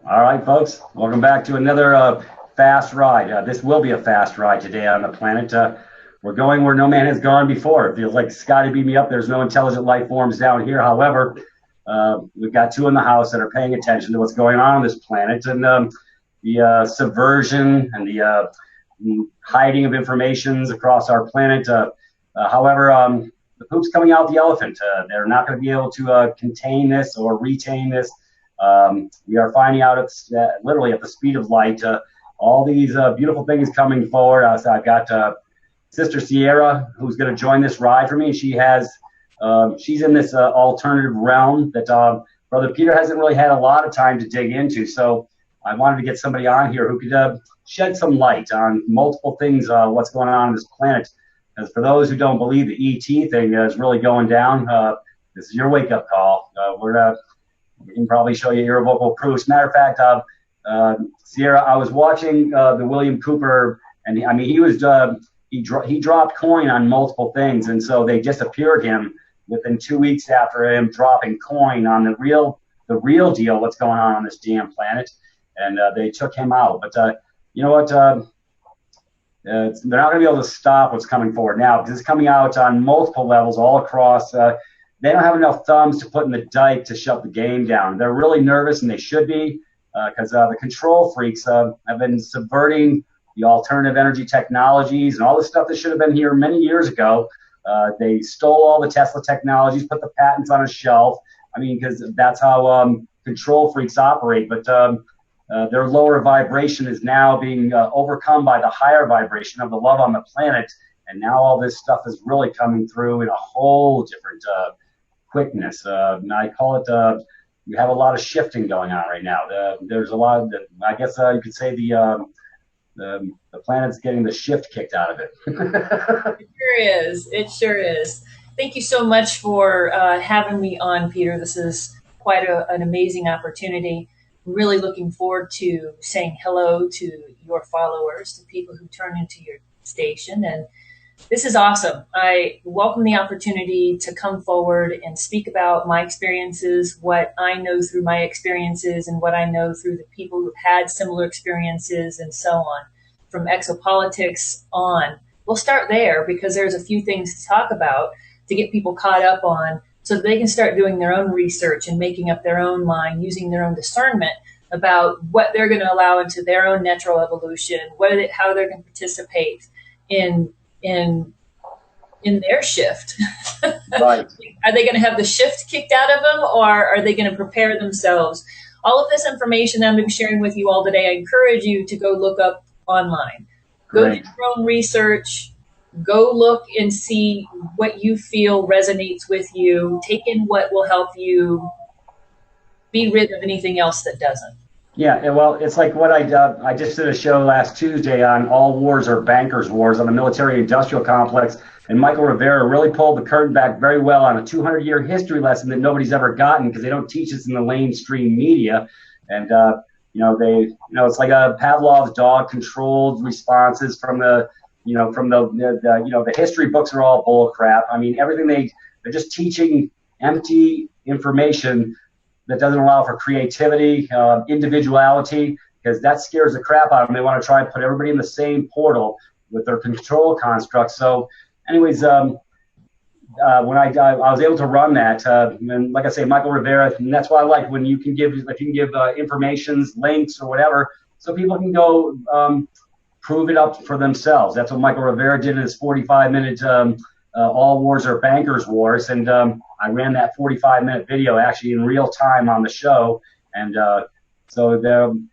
All right, folks, welcome back to another fast ride. This will be a fast ride today on the planet. We're going where no man has gone before. It feels like Scotty beat me up. There's no intelligent life forms down here. However, we've got two in the house that are paying attention to what's going on this planet, and the subversion and the hiding of informations across our planet. However, the poop's coming out the elephant. They're not going to be able to contain this or retain this. We are finding out it's literally at the speed of light. All these beautiful things coming forward. So I've got Sister Sierra, who's going to join this ride for me. She's in this alternative realm that Brother Peter hasn't really had a lot of time to dig into. So I wanted to get somebody on here who could shed some light on multiple things, what's going on this planet. As for those who don't believe the ET thing is really going down, this is your wake-up call. We can probably show you irrevocable proofs. Matter of fact, Sierra, I was watching the William Cooper, and he dropped coin on multiple things, and so they disappeared him within 2 weeks after him dropping coin on the real deal, what's going on this damn planet, and they took him out. But you know what? They're not going to be able to stop what's coming forward now because it's coming out on multiple levels all across. They don't have enough thumbs to put in the dike to shut the game down. They're really nervous, and they should be, because the control freaks have been subverting the alternative energy technologies and all the stuff that should have been here many years ago. They stole all the Tesla technologies, put the patents on a shelf. I mean, because that's how control freaks operate. But their lower vibration is now being overcome by the higher vibration of the love on the planet. And now all this stuff is really coming through in a whole different quickness. And I call it, you have a lot of shifting going on right now. There's a lot of, I guess you could say the planet's getting the shift kicked out of it. It sure is. It sure is. Thank you so much for having me on, Peter. This is quite an amazing opportunity. I'm really looking forward to saying hello to your followers, to people who turn into your station. And this is awesome. I welcome the opportunity to come forward and speak about my experiences, what I know through my experiences, and what I know through the people who've had similar experiences, and so on, from exopolitics on. We'll start there because there's a few things to talk about to get people caught up on so that they can start doing their own research and making up their own mind, using their own discernment about what they're going to allow into their own natural evolution, how they're going to participate in in in their shift. Right. Are they going to have the shift kicked out of them, or are they going to prepare themselves? All of this information I'm going to be sharing with you all today, I encourage you to go look up online. Go do Great. your own research. Go look and see what you feel resonates with you. Take in what will help you be rid of anything else that doesn't. Yeah, well, it's like what I just did a show last Tuesday on all wars are bankers' wars on the military-industrial complex, and Michael Rivera really pulled the curtain back very well on a 200-year history lesson that nobody's ever gotten because they don't teach us in the mainstream media, and it's like a Pavlov's dog-controlled responses from the history books are all bull crap. I mean, everything they're just teaching empty information that doesn't allow for creativity, individuality, because that scares the crap out of them. They want to try and put everybody in the same portal with their control constructs. So, anyways, when I was able to run that, and like I say, Michael Rivera, and that's why I like when you can give informations, links, or whatever, so people can go prove it up for themselves. That's what Michael Rivera did in his 45-minute All Wars Are Bankers Wars, and I ran that 45-minute video actually in real time on the show, and so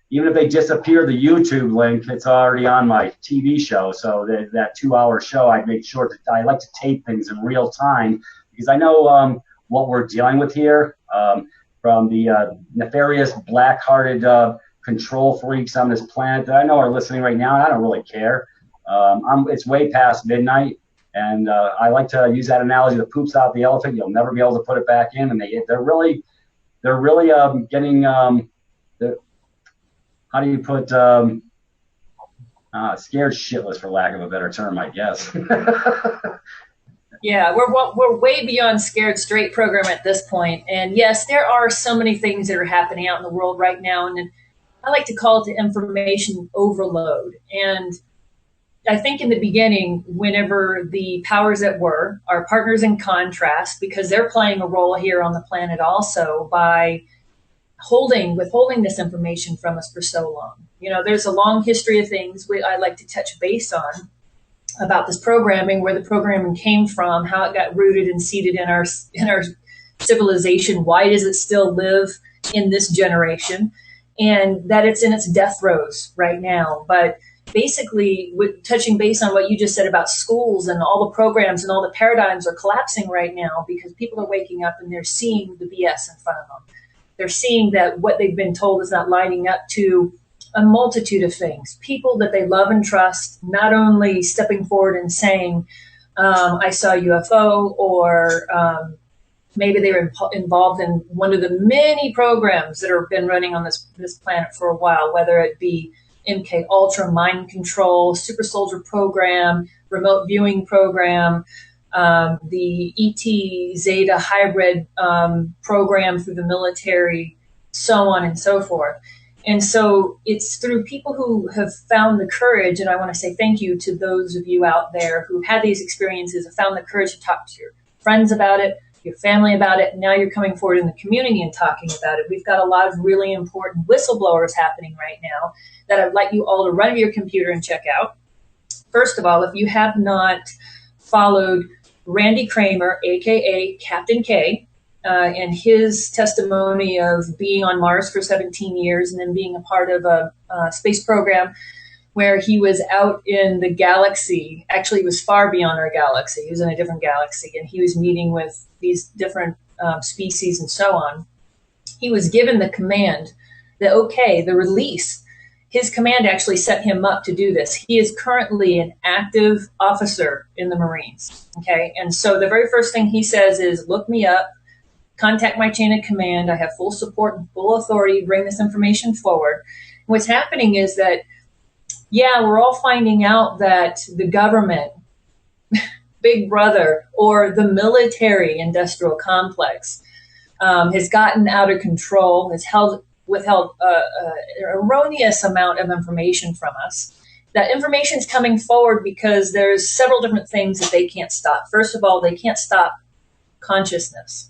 even if they disappear the YouTube link, it's already on my TV show. So that 2-hour show, I make sure that I like to tape things in real time because I know what we're dealing with here from the nefarious, black-hearted control freaks on this planet that I know are listening right now, and I don't really care. It's way past midnight. And I like to use that analogy: the poop's out the elephant. You'll never be able to put it back in. And they're really getting how do you put scared shitless, for lack of a better term, I guess. Yeah, we're way beyond scared straight program at this point. And yes, there are so many things that are happening out in the world right now. And I like to call it the information overload. And I think in the beginning, whenever the powers that were, our partners in contrast, because they're playing a role here on the planet also by withholding this information from us for so long. You know, there's a long history of things I like to touch base on about this programming, where the programming came from, how it got rooted and seated in our civilization, why does it still live in this generation, and that it's in its death throes right now. But basically, touching base on what you just said about schools and all the programs and all the paradigms are collapsing right now because people are waking up and they're seeing the BS in front of them. They're seeing that what they've been told is not lining up to a multitude of things. People that they love and trust, not only stepping forward and saying, I saw a UFO, or maybe they were involved in one of the many programs that have been running on this planet for a while, whether it be MK Ultra, mind control, super soldier program, remote viewing program, the ET Zeta hybrid program through the military, so on and so forth. And so it's through people who have found the courage, and I want to say thank you to those of you out there who had these experiences, have found the courage to talk to your friends about it, your family about it, and now you're coming forward in the community and talking about it. We've got a lot of really important whistleblowers happening right now that I'd like you all to run to your computer and check out. First of all, if you have not followed Randy Kramer, aka Captain K, and his testimony of being on Mars for 17 years and then being a part of a space program where he was out in the galaxy. Actually, he was far beyond our galaxy. He was in a different galaxy, and he was meeting with these different species and so on. He was given the command that, okay, the release. His command actually set him up to do this. He is currently an active officer in the Marines. Okay. And so the very first thing he says is, look me up, contact my chain of command. I have full support and full authority to bring this information forward. And what's happening is that, yeah, we're all finding out that the government, Big Brother, or the military industrial complex has gotten out of control, has withheld an erroneous amount of information from us. That information is coming forward because there's several different things that they can't stop. First of all, they can't stop consciousness,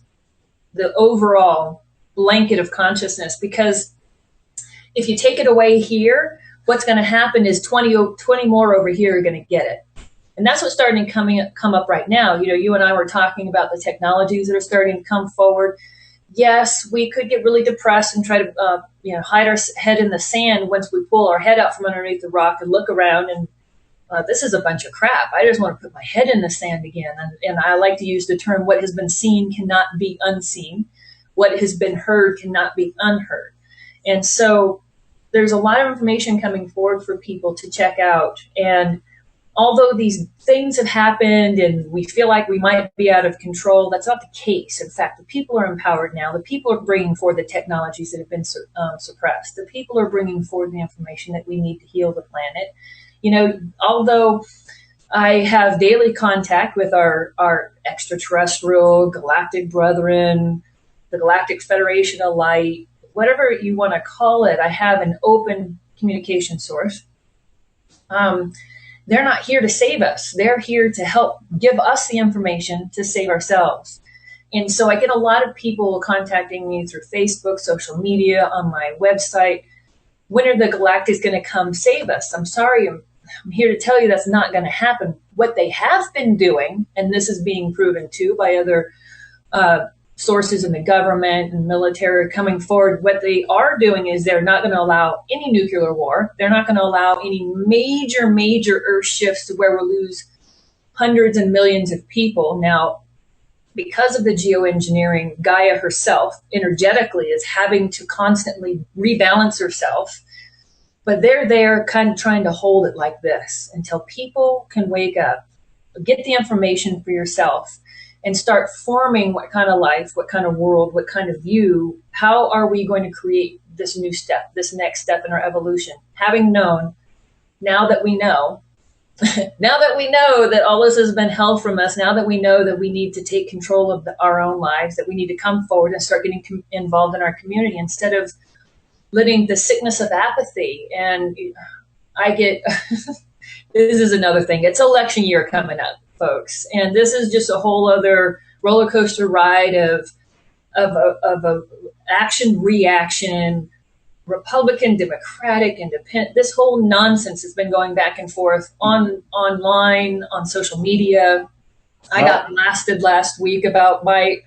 the overall blanket of consciousness, because if you take it away here, what's going to happen is 20 more over here are going to get it. And that's what's starting to come up right now. You know, you and I were talking about the technologies that are starting to come forward. Yes, we could get really depressed and try to hide our head in the sand once we pull our head out from underneath the rock and look around and this is a bunch of crap. I just want to put my head in the sand again. And I like to use the term, what has been seen cannot be unseen. What has been heard cannot be unheard. And so there's a lot of information coming forward for people to check out. And although these things have happened and we feel like we might be out of control, that's not the case. In fact, the people are empowered now. The people are bringing forward the technologies that have been suppressed. The people are bringing forward the information that we need to heal the planet. You know, although I have daily contact with our extraterrestrial, galactic brethren, the Galactic Federation of Light, whatever you want to call it, I have an open communication source. They're not here to save us. They're here to help give us the information to save ourselves. And so I get a lot of people contacting me through Facebook, social media, on my website. When are the Galactics going to come save us? I'm sorry, I'm here to tell you that's not going to happen. What they have been doing, and this is being proven too by other sources in the government and military coming forward, what they are doing is they're not going to allow any nuclear war. They're not going to allow any major Earth shifts to where we'll lose hundreds and millions of people. Now, because of the geoengineering, Gaia herself energetically is having to constantly rebalance herself. But they're there kind of trying to hold it like this until people can wake up, get the information for yourself, and start forming what kind of life, what kind of world, what kind of view, how are we going to create this new step, this next step in our evolution. Having known, now that we know, now that we know that all this has been held from us, now that we know that we need to take control of our own lives, that we need to come forward and start getting involved in our community instead of letting the sickness of apathy. And I get, this is another thing. It's election year coming up, folks. And this is just a whole other roller coaster ride of a action reaction, Republican, Democratic, Independent. This whole nonsense has been going back and forth online, on social media. I got blasted last week about my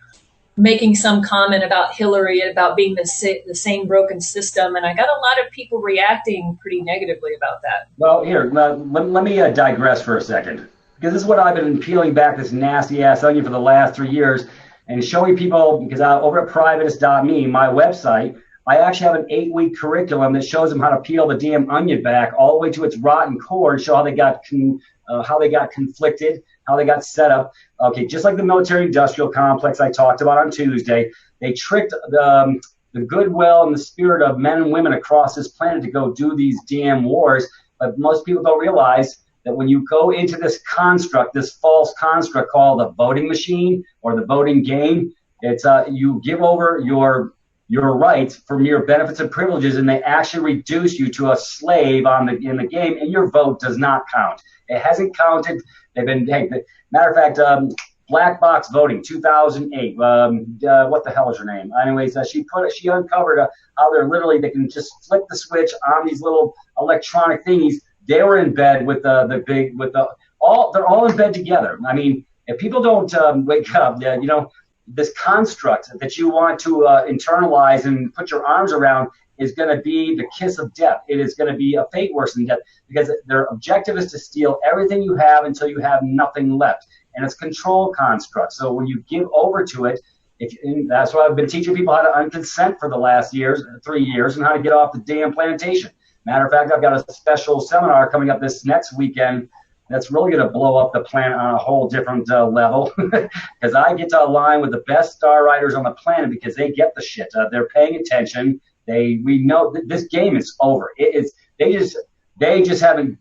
making some comment about Hillary, about being the same broken system, and I got a lot of people reacting pretty negatively about that. Well, here, let me digress for a second, because this is what I've been peeling back this nasty ass onion for the last 3 years and showing people, because over at Privatis.Me, my website, I actually have an 8-week curriculum that shows them how to peel the damn onion back all the way to its rotten core and show how they got conflicted, how they got set up. Okay, just like the military-industrial complex I talked about on Tuesday, they tricked the goodwill and the spirit of men and women across this planet to go do these damn wars. But most people don't realize that when you go into this construct, this false construct called the voting machine or the voting game, it's you give over your rights for mere benefits and privileges, and they actually reduce you to a slave in the game, and your vote does not count. It hasn't counted. They've been, hey, matter of fact, black box voting, 2008. What the hell is her name? Anyways, she uncovered how they can just flip the switch on these little electronic thingies. They were in bed with they're all in bed together. I mean, if people don't wake up, this construct that you want to internalize and put your arms around is going to be the kiss of death. It is going to be a fate worse than death, because their objective is to steal everything you have until you have nothing left. And it's control construct. So when you give over to it, that's why I've been teaching people how to unconsent for the last 3 years, and how to get off the damn plantation. Matter of fact, I've got a special seminar coming up this next weekend that's really going to blow up the planet on a whole different level, because I get to align with the best star riders on the planet, because they get the shit. They're paying attention. We know that this game is over. They just haven't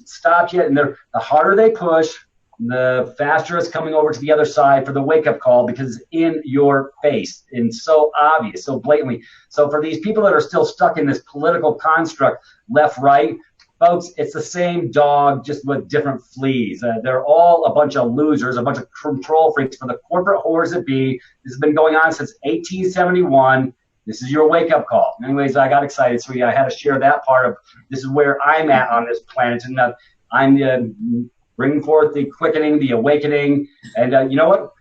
stopped yet, and the harder they push, the faster it's coming over to the other side for the wake-up call, because it's in your face and so obvious, so blatantly. So for these people that are still stuck in this political construct, left, right, folks, it's the same dog, just with different fleas. They're all a bunch of losers, a bunch of control freaks for the corporate whores that be. This has been going on since 1871. This is your wake-up call. Anyways, I got excited, so I had to share that part of this is where I'm at on this planet, and I'm bringing forth the quickening, the awakening, and you know what?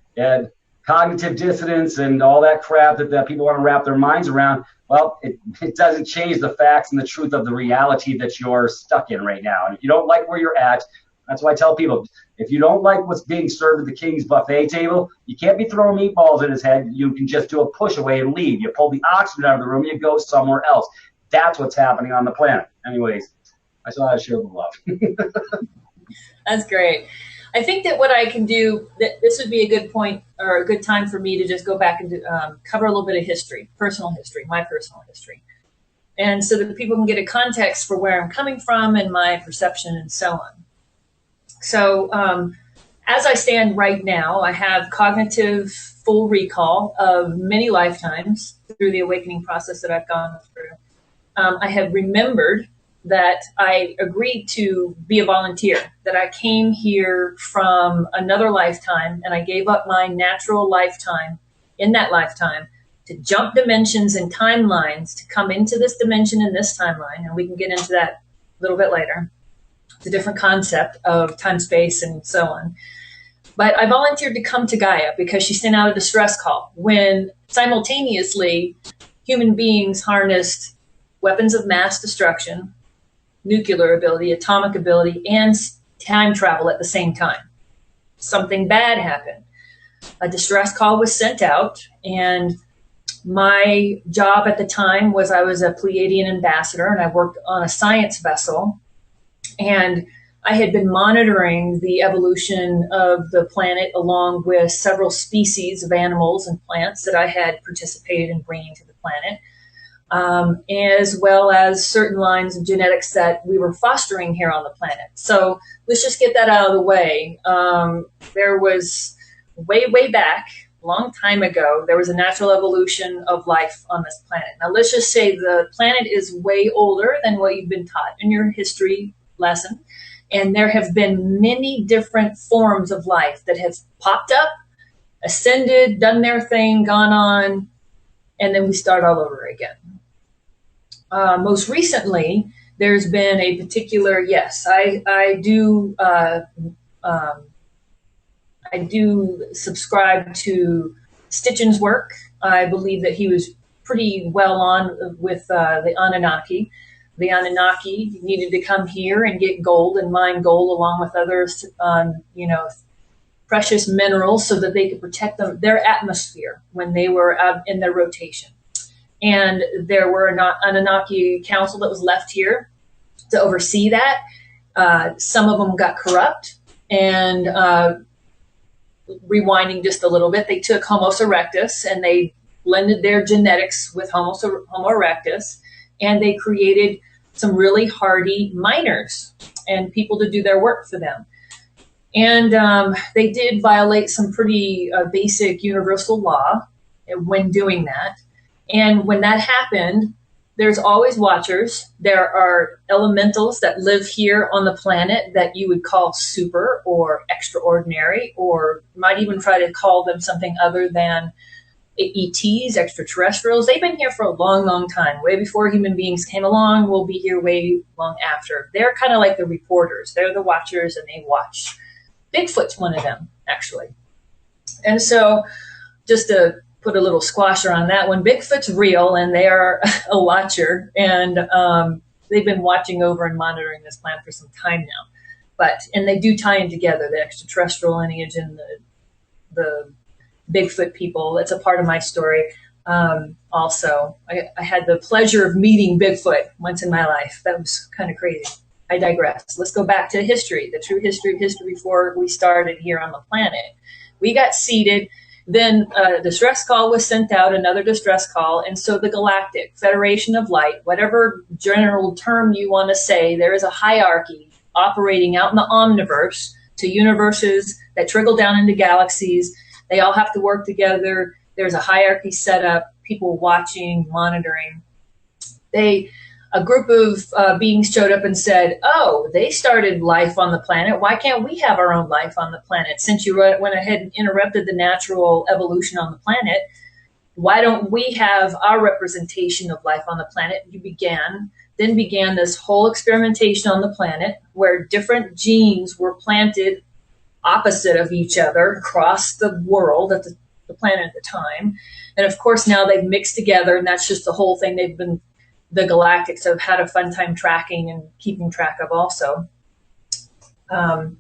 Cognitive dissonance and all that crap that people want to wrap their minds around. Well, it doesn't change the facts and the truth of the reality that you're stuck in right now. And if you don't like where you're at, that's why I tell people, if you don't like what's being served at the king's buffet table, you can't be throwing meatballs in his head. You can just do a push away and leave. You pull the oxygen out of the room, you go somewhere else. That's what's happening on the planet. Anyways, I still had to share the love. That's great. I think that what I can do, that this would be a good point or a good time for me to just go back and cover a little bit of history, my personal history. And so that people can get a context for where I'm coming from and my perception and so on. So as I stand right now, I have cognitive full recall of many lifetimes through the awakening process that I've gone through. I have remembered that I agreed to be a volunteer, that I came here from another lifetime, and I gave up my natural lifetime in that lifetime to jump dimensions and timelines to come into this dimension in this timeline. And we can get into that a little bit later. It's a different concept of time, space, and so on. But I volunteered to come to Gaia because she sent out a distress call when simultaneously human beings harnessed weapons of mass destruction, nuclear ability, atomic ability, and time travel at the same time. Something bad happened. A distress call was sent out, and my job at the time was I was a Pleiadian ambassador, and I worked on a science vessel, and I had been monitoring the evolution of the planet along with several species of animals and plants that I had participated in bringing to the planet. As well as certain lines of genetics that we were fostering here on the planet. So let's just get that out of the way. There was way back, long time ago, there was a natural evolution of life on this planet. Now, let's just say the planet is way older than what you've been taught in your history lesson. And there have been many different forms of life that have popped up, ascended, done their thing, gone on, and then we start all over again. Most recently, there's been a particular, yes, I do subscribe to Stitchin's work. I believe that he was pretty well on with the Anunnaki. The Anunnaki needed to come here and get gold and mine gold along with other, precious minerals so that they could protect their atmosphere when they were out in their rotation. And there were an Anunnaki council that was left here to oversee that. Some of them got corrupt, and rewinding just a little bit, they took Homo erectus and they blended their genetics with Homo erectus, and they created some really hardy miners and people to do their work for them. And they did violate some pretty basic universal law when doing that. And when that happened, there's always watchers. There are elementals that live here on the planet that you would call super or extraordinary, or might even try to call them something other than ETs, extraterrestrials. They've been here for a long, long time, way before human beings came along. We'll be here way long after. They're kind of like the reporters. They're the watchers, and they watch. Bigfoot's one of them, actually. And so just to put a little squash around that one, Bigfoot's real, and they are a watcher, and they've been watching over and monitoring this planet for some time now. And they do tie in together, the extraterrestrial lineage and the Bigfoot people. That's a part of my story. Also, I had the pleasure of meeting Bigfoot once in my life. That was kind of crazy. I digress. Let's go back to history, the true history of history before we started here on the planet. We got seeded. Then a distress call was sent out, another distress call. And so the Galactic Federation of Light, whatever general term you want to say, there is a hierarchy operating out in the omniverse to universes that trickle down into galaxies. They all have to work together. There's a hierarchy set up, people watching, monitoring. A group of beings showed up and said, oh, they started life on the planet. Why can't we have our own life on the planet? Since you went ahead and interrupted the natural evolution on the planet, why don't we have our representation of life on the planet? Then began this whole experimentation on the planet where different genes were planted opposite of each other across the world at the planet at the time. And of course, now they've mixed together, and that's just the whole thing the Galactics have had a fun time tracking and keeping track of also. And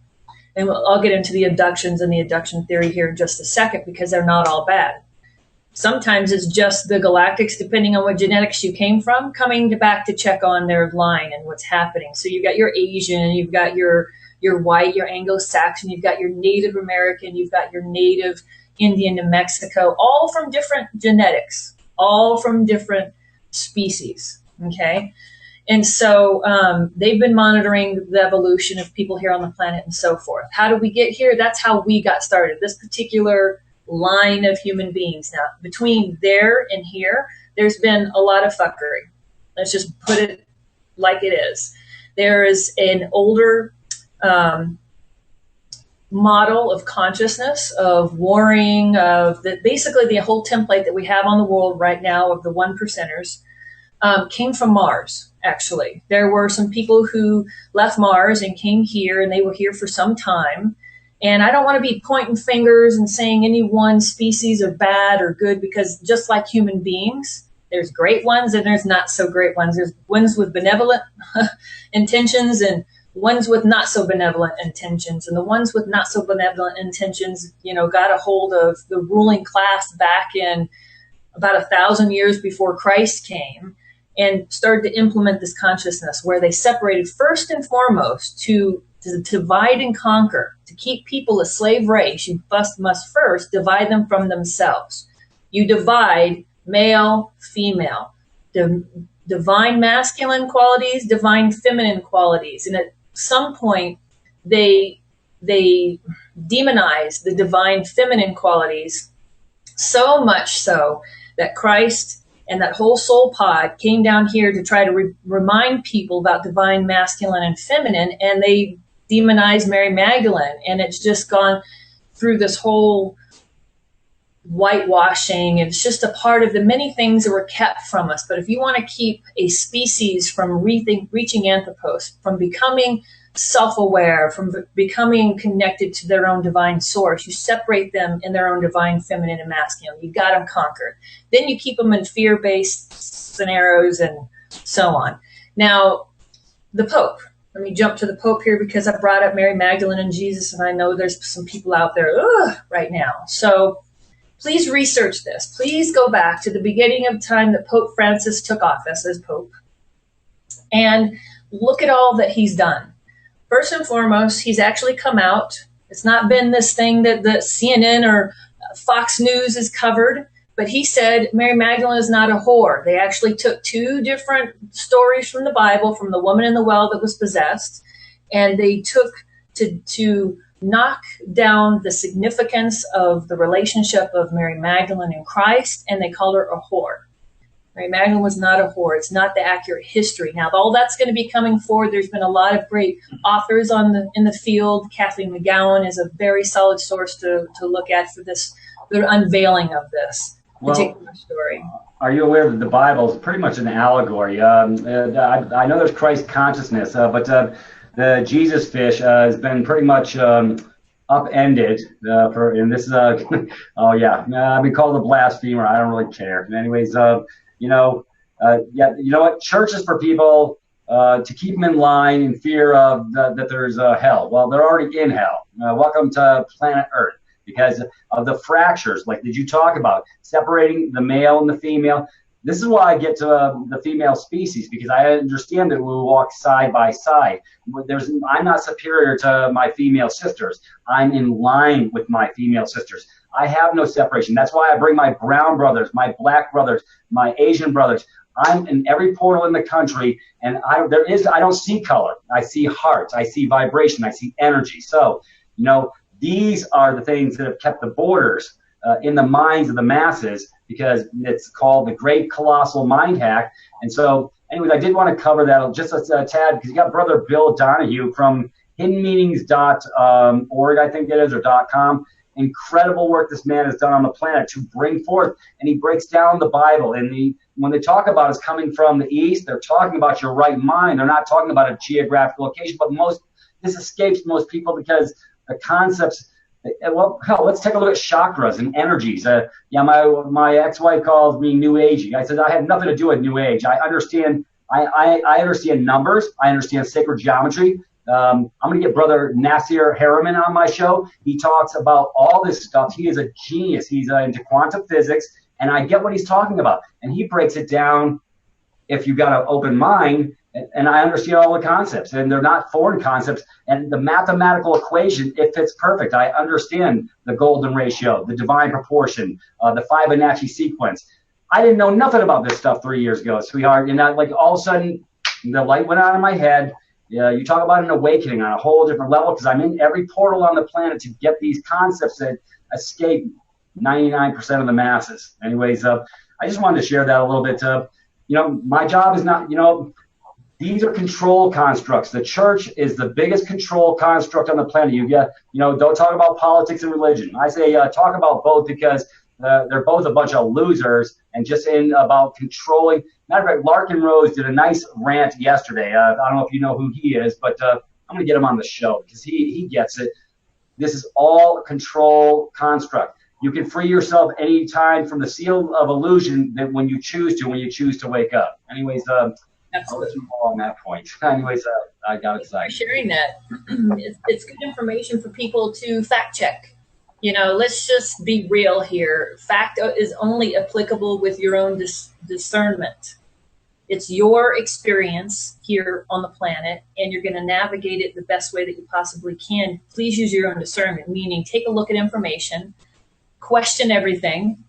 I'll get into the abductions and the abduction theory here in just a second, because they're not all bad. Sometimes it's just the Galactics, depending on what genetics you came from, coming back to check on their line and what's happening. So you've got your Asian, you've got your white, your Anglo-Saxon, you've got your Native American, you've got your Native Indian to Mexico, all from different genetics, all from different species, okay? And so they've been monitoring the evolution of people here on the planet and so forth. How did we get here? That's how we got started, this particular line of human beings. Now, between there and here, there's been a lot of fuckery. Let's just put it like it is. There is an older model of consciousness, of warring, of basically the whole template that we have on the world right now of the one percenters came from Mars, actually. There were some people who left Mars and came here, and they were here for some time. And I don't want to be pointing fingers and saying any one species are bad or good, because just like human beings, there's great ones and there's not so great ones. There's ones with benevolent intentions and ones with not so benevolent intentions. And the ones with not so benevolent intentions, got a hold of the ruling class back in about 1,000 years before Christ came, and started to implement this consciousness where they separated first and foremost to divide and conquer, to keep people a slave race. You must first divide them from themselves. You divide male, female, divine masculine qualities, divine feminine qualities. And at some point, they demonize the divine feminine qualities So much so that Christ and that whole soul pod came down here to try to remind people about divine masculine and feminine, and they demonized Mary Magdalene. And it's just gone through this whole whitewashing. It's just a part of the many things that were kept from us. But if you want to keep a species from reaching anthropos, from becoming self-aware, from becoming connected to their own divine source, you separate them in their own divine feminine and masculine. You got them conquered. Then you keep them in fear-based scenarios and so on. Now, the Pope. Let me jump to the Pope here because I brought up Mary Magdalene and Jesus, and I know there's some people out there right now. So please research this. Please go back to the beginning of time that Pope Francis took office as Pope and look at all that he's done. First and foremost, he's actually come out. It's not been this thing that the CNN or Fox News has covered, but he said Mary Magdalene is not a whore. They actually took two different stories from the Bible, from the woman in the well that was possessed, and they took to knock down the significance of the relationship of Mary Magdalene and Christ, and they called her a whore. Mary Magdalene was not a whore. It's not the accurate history. Now, all that's going to be coming forward. There's been a lot of great authors in the field. Kathleen McGowan is a very solid source to look at for this, the unveiling of this particular story. Are you aware that the Bible is pretty much an allegory? I know there's Christ consciousness, but the Jesus fish has been pretty much upended and this is oh yeah, I've been called a blasphemer. I don't really care. Anyways, you know what? Church is for people to keep them in line in fear of that there's hell. Well, they're already in hell. Welcome to planet Earth. Because of the fractures, like did you talk about separating the male and the female? This is why I get to the female species, because I understand that we walk side by side. I'm not superior to my female sisters. I'm in line with my female sisters. I have no separation. That's why I bring my brown brothers, my black brothers, my Asian brothers. I'm in every portal in the country, and I don't see color. I see hearts. I see vibration. I see energy. So, these are the things that have kept the borders in the minds of the masses, because it's called the Great Colossal Mind Hack. And so, anyways, I did want to cover that just a tad, because you got Brother Bill Donahue from hiddenmeanings.org, I think it is, or .com. Incredible work this man has done on the planet to bring forth, and he breaks down the Bible. And when they talk about it's coming from the East, they're talking about your right mind. They're not talking about a geographic location, but this escapes most people because the concepts, well, hell, let's take a look at chakras and energies. My ex-wife calls me New Agey. I said I have nothing to do with New Age. I understand. I understand numbers. I understand sacred geometry. I'm going to get Brother Nasir Harriman on my show. He talks about all this stuff. He is a genius. He's into quantum physics, and I get what he's talking about. And he breaks it down if you've got an open mind. And I understand all the concepts, and they're not foreign concepts. And the mathematical equation, it fits perfect. I understand the golden ratio, the divine proportion, the Fibonacci sequence. I didn't know nothing about this stuff 3 years ago, sweetheart. And like all of a sudden, the light went on in my head. You talk about an awakening on a whole different level, because I'm in every portal on the planet to get these concepts that escape 99% of the masses. Anyways, I just wanted to share that a little bit. My job is not, these are control constructs. The church is the biggest control construct on the planet. Don't talk about politics and religion. I say talk about both, because they're both a bunch of losers and just in about controlling. Matter of fact, Larkin Rose did a nice rant yesterday. I don't know if you know who he is, but I'm going to get him on the show because he gets it. This is all a control construct. You can free yourself anytime from the seal of illusion that when you choose to wake up. Anyways, I'll let you go on that point. Anyways, I got excited. Sharing that. It's good information for people to fact check. Let's just be real here. Fact is only applicable with your own discernment. It's your experience here on the planet, and you're going to navigate it the best way that you possibly can. Please use your own discernment, meaning take a look at information, question everything,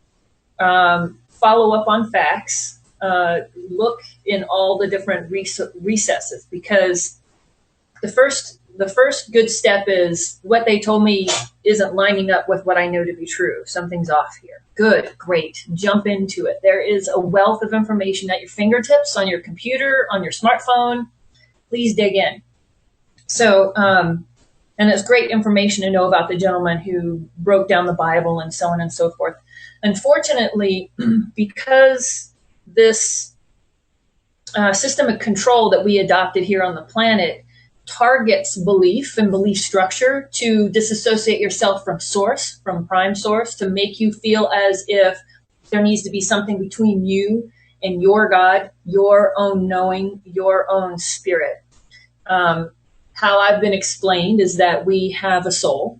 follow up on facts, look in all the different recesses, because the first the first good step is what they told me isn't lining up with what I know to be true. Something's off here. Good, great. Jump into it. There is a wealth of information at your fingertips, on your computer, on your smartphone. Please dig in. So, and it's great information to know about the gentleman who broke down the Bible and so on and so forth. Unfortunately, because this system of control that we adopted here on the planet targets belief and belief structure to disassociate yourself from source, from prime source, to make you feel as if there needs to be something between you and your God, your own knowing, your own spirit. How I've been explained is that we have a soul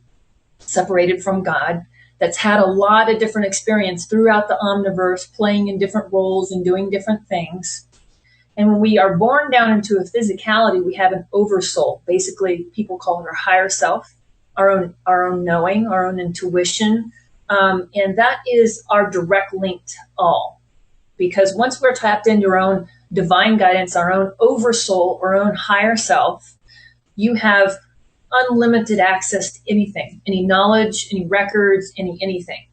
separated from God that's had a lot of different experience throughout the omniverse, playing in different roles and doing different things. And when we are born down into a physicality, we have an oversoul. Basically, people call it our higher self, our own knowing, our own intuition. And that is our direct link to all. Because once we're tapped into our own divine guidance, our own oversoul, our own higher self, you have unlimited access to anything, any knowledge, any records, anything.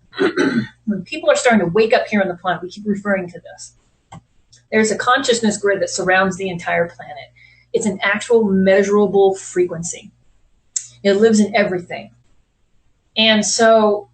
When people are starting to wake up here on the planet, we keep referring to this. There's a consciousness grid that surrounds the entire planet. It's an actual measurable frequency. It lives in everything. And so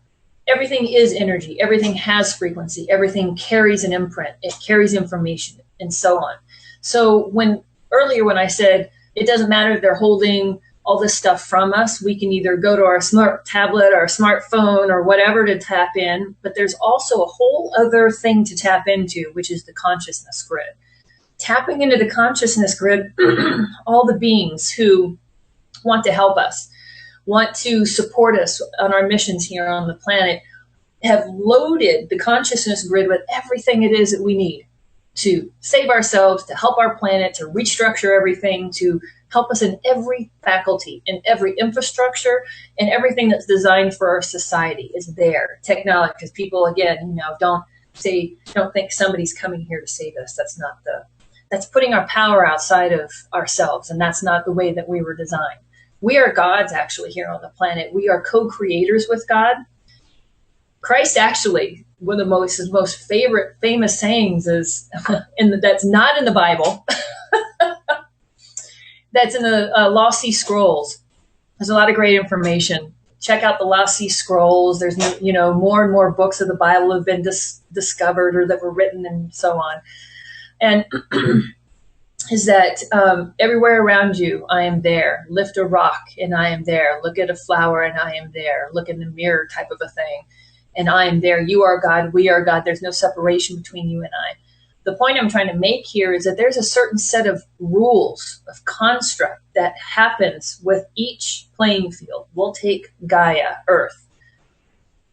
everything is energy. Everything has frequency. Everything carries an imprint. It carries information and so on. So when I said it doesn't matter if they're holding all this stuff from us, we can either go to our smart tablet or smartphone or whatever to tap in, but there's also a whole other thing to tap into, which is the consciousness grid. Tapping into the consciousness grid, all the beings who want to help us, want to support us on our missions here on the planet, have loaded the consciousness grid with everything it is that we need to save ourselves, to help our planet, to restructure everything, to help us in every faculty, in every infrastructure, and everything that's designed for our society is there. Technology, because people, again, don't think somebody's coming here to save us. That's putting our power outside of ourselves, and that's not the way that we were designed. We are gods, actually, here on the planet. We are co-creators with God. Christ, actually, one of his most famous sayings is, that's not in the Bible, that's in the Lost Sea Scrolls. There's a lot of great information. Check out the Lost Sea Scrolls. There's more and more books of the Bible have been discovered or that were written and so on. And is that everywhere around you, I am there. Lift a rock and I am there. Look at a flower and I am there. Look in the mirror type of a thing. And I am there. You are God. We are God. There's no separation between you and I. The point I'm trying to make here is that there's a certain set of rules, of construct that happens with each playing field. We'll take Gaia, Earth,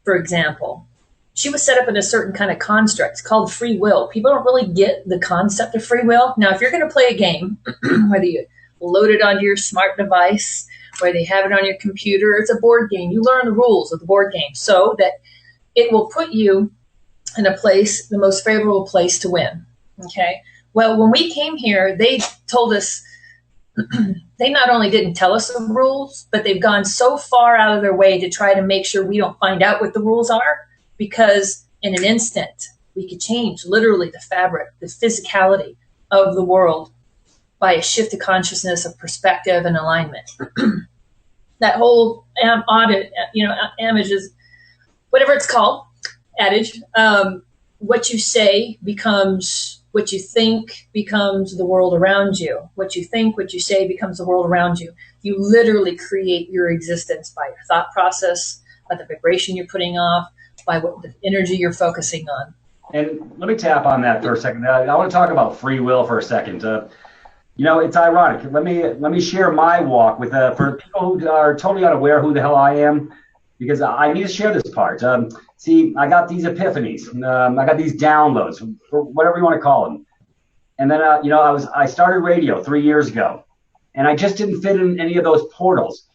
for example. She was set up in a certain kind of construct. It's called free will. People don't really get the concept of free will. Now, if you're going to play a game, whether you load it onto your smart device, whether you have it on your computer, it's a board game. You learn the rules of the board game so that it will put you in a place, the most favorable place to win. Okay. Well, when we came here, they told us, they not only didn't tell us the rules, but they've gone so far out of their way to try to make sure we don't find out what the rules are, because in an instant, we could change literally the fabric, the physicality of the world by a shift of consciousness, of perspective and alignment. That whole image is, whatever it's called, adage, what you say becomes what you think, becomes the world around you. What you think, what you say becomes the world around you. You literally create your existence by your thought process, by the vibration you're putting off, by what the energy you're focusing on. And let me tap on that for a second. I want to talk about free will for a second. It's ironic. Let me share my walk with for people who are totally unaware who the hell I am, because I need to share this part. See, I got these epiphanies. I got these downloads, or whatever you want to call them. And then, I started radio 3 years ago, and I just didn't fit in any of those portals.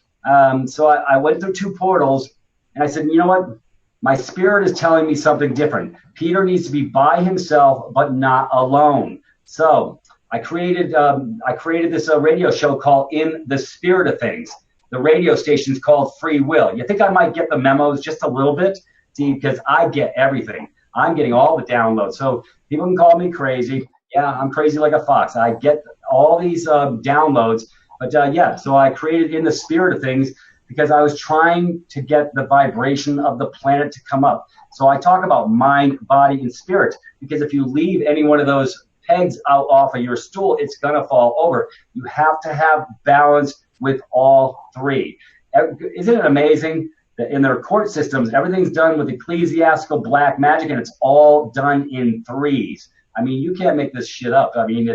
So I went through 2 portals, and I said, you know what? My spirit is telling me something different. Peter needs to be by himself, but not alone. So I created this radio show called In the Spirit of Things. The radio station's called Free Will. You think I might get the memos just a little bit? See, because I get everything. I'm getting all the downloads. So people can call me crazy. Yeah, I'm crazy like a fox. I get all these downloads. But yeah, so I created In the Spirit of Things because I was trying to get the vibration of the planet to come up. So I talk about mind, body, and spirit, because if you leave any one of those pegs out off of your stool, it's going to fall over. You have to have balance with all three. Isn't it amazing that in their court systems, everything's done with ecclesiastical black magic, and it's all done in threes? I mean, you can't make this shit up. I mean,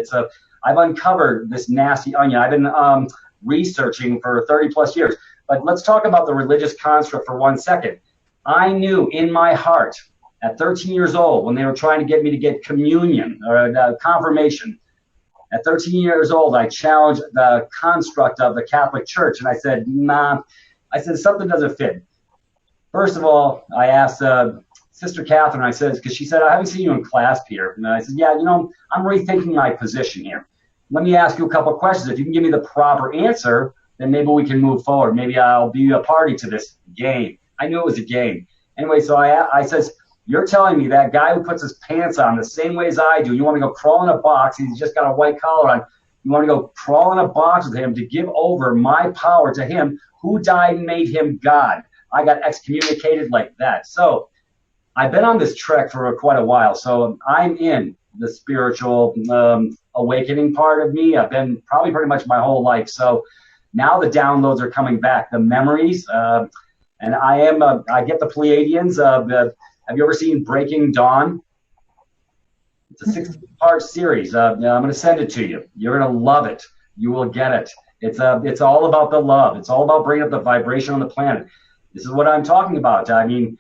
I've uncovered this nasty onion. I've been researching for 30 plus years. But let's talk about the religious construct for 1 second. I knew in my heart at 13 years old, when they were trying to get me to get communion or confirmation, at 13 years old, I challenged the construct of the Catholic Church. And I said, nah, I said, something doesn't fit. First of all, I asked Sister Catherine, I said, because she said, I haven't seen you in class, Peter. And I said, yeah, I'm rethinking my position here. Let me ask you a couple of questions. If you can give me the proper answer, then maybe we can move forward. Maybe I'll be a party to this game. I knew it was a game. Anyway, so I says, you're telling me that guy who puts his pants on the same way as I do, you want to go crawl in a box, he's just got a white collar on, you want to go crawl in a box with him to give over my power to him who died and made him God. I got excommunicated like that. So I've been on this trek for quite a while. So I'm in the spiritual awakening part of me. I've been probably pretty much my whole life. So now the downloads are coming back, the memories, and I get the Pleiadians. Have you ever seen Breaking Dawn? It's a 16-part series. I'm going to send it to you. You're going to love it. You will get it. It's all about the love. It's all about bringing up the vibration on the planet. This is what I'm talking about. I mean,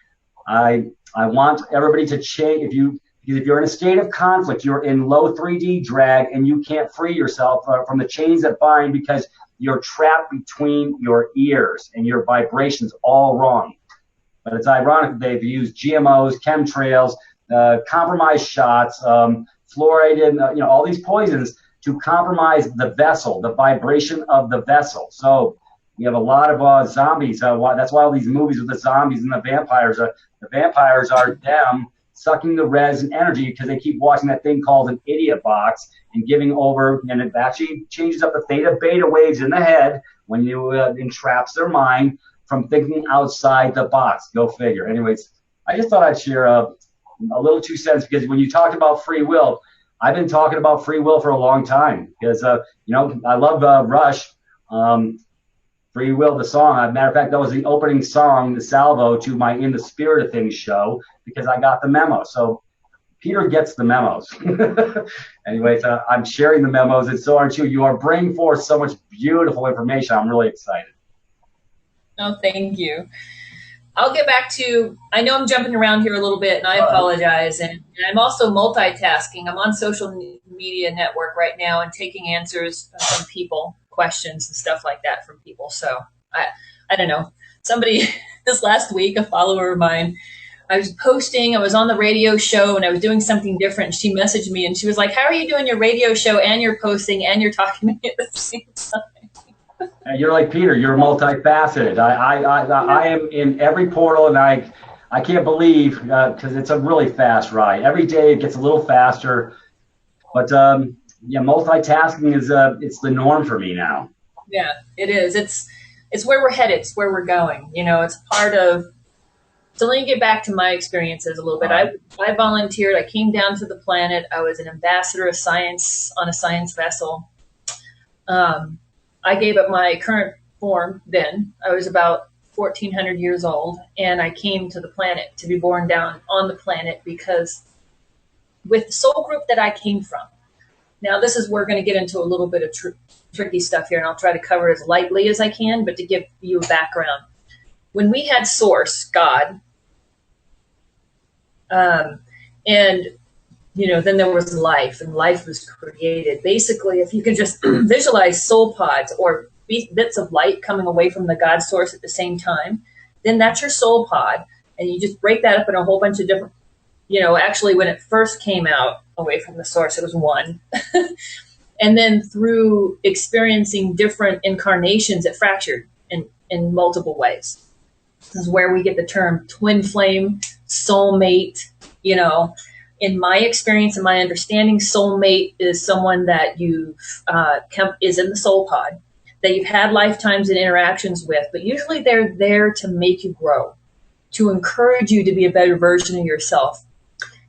I want everybody to change. If you're in a state of conflict, you're in low 3D drag, and you can't free yourself from the chains that bind because you're trapped between your ears and your vibrations all wrong. But it's ironic that they've used GMOs, chemtrails, compromised shots, fluoride, all these poisons to compromise the vessel, the vibration of the vessel. So we have a lot of zombies. That's why all these movies with the zombies and the vampires are them sucking the res and energy because they keep watching that thing called an idiot box and giving over, and it actually changes up the theta beta waves in the head when you entraps their mind from thinking outside the box. Go figure. Anyways, I just thought I'd share a little 2 cents, because when you talked about free will, I've been talking about free will for a long time because, I love Rush. Free Will, the song. As a matter of fact, that was the opening song, the salvo to my In the Spirit of Things show, because I got the memo. So Peter gets the memos. Anyways, I'm sharing the memos, and so aren't you. You are bringing forth so much beautiful information. I'm really excited. Oh, thank you. I'll get back to, I know I'm jumping around here a little bit, and I apologize. And I'm also multitasking. I'm on social media network right now and taking answers from people, questions and stuff like that from people. So I don't know. Somebody this last week, a follower of mine, I was posting, I was on the radio show and I was doing something different. She messaged me and she was like, how are you doing your radio show and you're posting and you're talking to me at the same time? You're like Peter. You're multifaceted. I am in every portal, and I can't believe, because it's a really fast ride. Every day it gets a little faster, but multitasking is it's the norm for me now. Yeah, it is. It's where we're headed. It's where we're going. It's part of. So let me get back to my experiences a little bit. I volunteered. I came down to the planet. I was an ambassador of science on a science vessel. I gave up my current form then. I was about 1,400 years old, and I came to the planet to be born down on the planet because with the soul group that I came from. Now, this is, we're going to get into a little bit of tricky stuff here, and I'll try to cover it as lightly as I can, but to give you a background. When we had Source, God, and then there was life, and life was created. Basically, if you can just visualize soul pods or bits of light coming away from the God source at the same time, then that's your soul pod. And you just break that up in a whole bunch of different, actually when it first came out away from the source, it was one. And then through experiencing different incarnations, it fractured in multiple ways. This is where we get the term twin flame, soulmate. You know, in my experience and my understanding, soulmate is someone that is in the soul pod, that you've had lifetimes and interactions with, but usually they're there to make you grow, to encourage you to be a better version of yourself.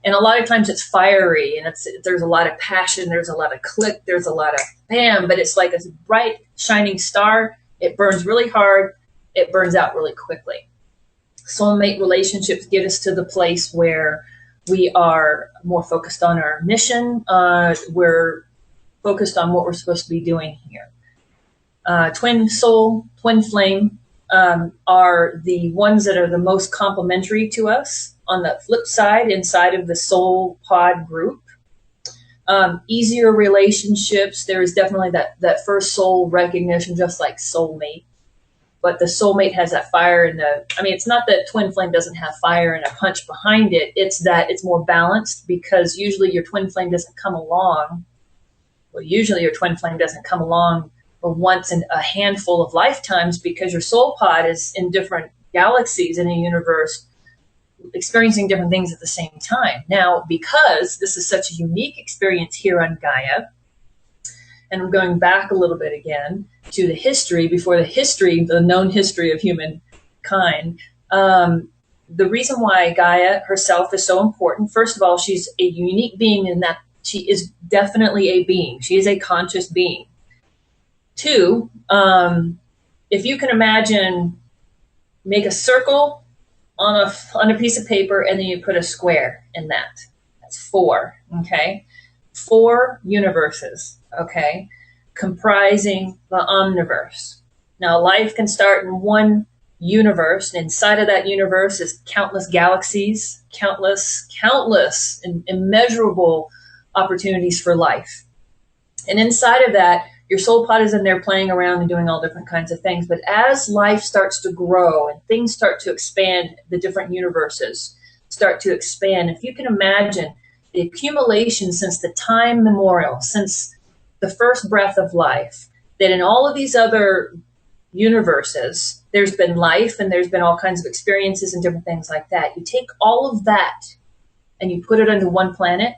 And a lot of times it's fiery, and there's a lot of passion, there's a lot of click, there's a lot of bam, but it's like a bright, shining star. It burns really hard. It burns out really quickly. Soulmate relationships get us to the place where we are more focused on our mission. We're focused on what we're supposed to be doing here. Twin soul, twin flame are the ones that are the most complementary to us. On the flip side, inside of the soul pod group, easier relationships. There is definitely that first soul recognition, just like soulmate. But the soulmate has that fire it's not that twin flame doesn't have fire and a punch behind it. It's that it's more balanced, because usually your twin flame doesn't come along. Well, usually your twin flame doesn't come along for once in a handful of lifetimes, because your soul pod is in different galaxies in a universe, experiencing different things at the same time. Now, because this is such a unique experience here on Gaia, and I'm going back a little bit again to the history, the known history of humankind. The reason why Gaia herself is so important, first of all, she's a unique being in that she is definitely a being. She is a conscious being. Two, if you can imagine, make a circle on a piece of paper, and then you put a square in that. That's 4, okay? 4 universes, okay, comprising the omniverse. Now, life can start in one universe, and inside of that universe is countless galaxies, countless and immeasurable opportunities for life. And inside of that, your soul pod is in there playing around and doing all different kinds of things. But as life starts to grow and things start to expand, the different universes start to expand. If you can imagine the accumulation since the time memorial, since the first breath of life, that in all of these other universes, there's been life and there's been all kinds of experiences and different things like that. You take all of that and you put it onto one planet,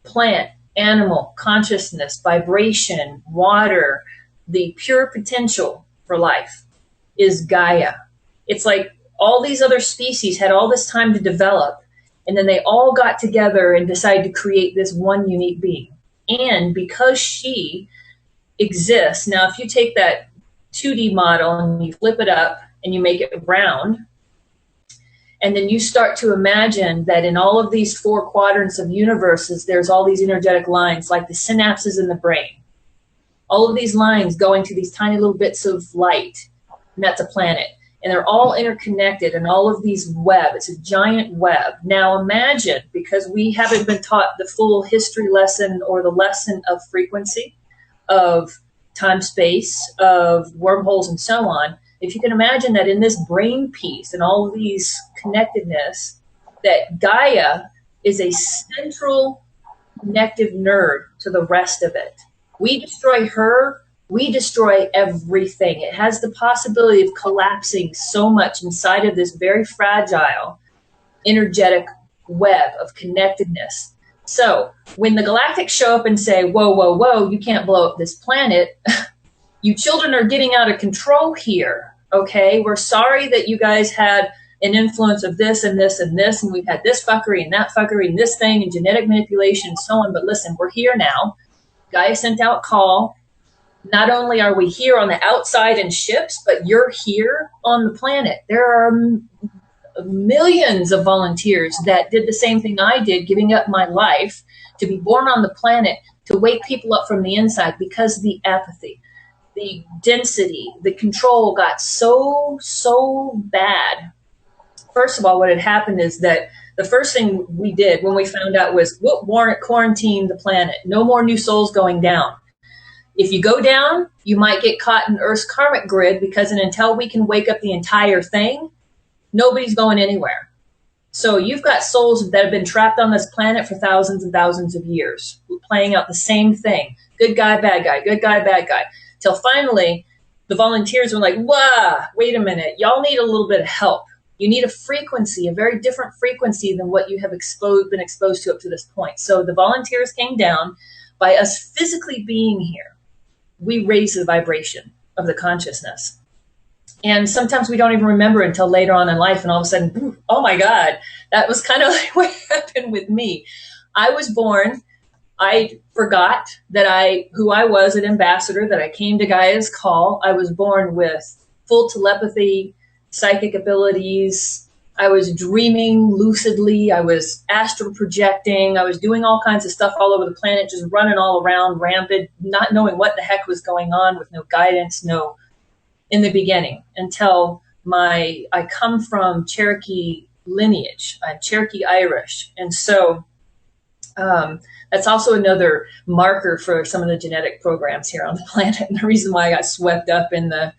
plant, animal, consciousness, vibration, water, the pure potential for life is Gaia. It's like all these other species had all this time to develop, and then they all got together and decided to create this one unique being. And because she exists, now if you take that 2D model and you flip it up and you make it round, and then you start to imagine that in all of these 4 quadrants of universes, there's all these energetic lines, like the synapses in the brain. All of these lines going to these tiny little bits of light, and that's a planet. And they're all interconnected in all of these web. It's a giant web. Now imagine, because we haven't been taught the full history lesson or the lesson of frequency, of time, space, of wormholes, and so on. If you can imagine that in this brain piece and all of these connectedness, that Gaia is a central connective nerd to the rest of it. We destroy her, we destroy everything. It has the possibility of collapsing so much inside of this very fragile, energetic web of connectedness. So when the galactics show up and say, whoa, whoa, whoa, you can't blow up this planet, you children are getting out of control here, okay? We're sorry that you guys had an influence of this and this and this, and we've had this fuckery and that fuckery and this thing and genetic manipulation and so on. But listen, we're here now. Gaia sent out call. Not only are we here on the outside in ships, but you're here on the planet. There are millions of volunteers that did the same thing I did, giving up my life to be born on the planet, to wake people up from the inside, because of the apathy. The density, the control got so bad. First of all, what had happened is that the first thing we did when we found out was, warrant quarantine the planet. No more new souls going down. If you go down, you might get caught in Earth's karmic grid, because until we can wake up the entire thing, nobody's going anywhere. So you've got souls that have been trapped on this planet for thousands and thousands of years, playing out the same thing. Good guy, bad guy, good guy, bad guy. Till finally, the volunteers were like, "Wow, wait a minute. Y'all need a little bit of help. You need a frequency, a very different frequency than what you have been exposed to up to this point." So the volunteers came down. By us physically being here, we raise the vibration of the consciousness. And sometimes we don't even remember until later on in life, and all of a sudden, oh my God, that was kind of like what happened with me. I was born, I forgot who I was, an ambassador, that I came to Gaia's call. I was born with full telepathy, psychic abilities. I was dreaming lucidly. I was astral projecting. I was doing all kinds of stuff all over the planet, just running all around, rampant, not knowing what the heck was going on, with no guidance, no, in the beginning, until I come from Cherokee lineage. I'm Cherokee Irish. And so that's also another marker for some of the genetic programs here on the planet. And the reason why I got swept up in the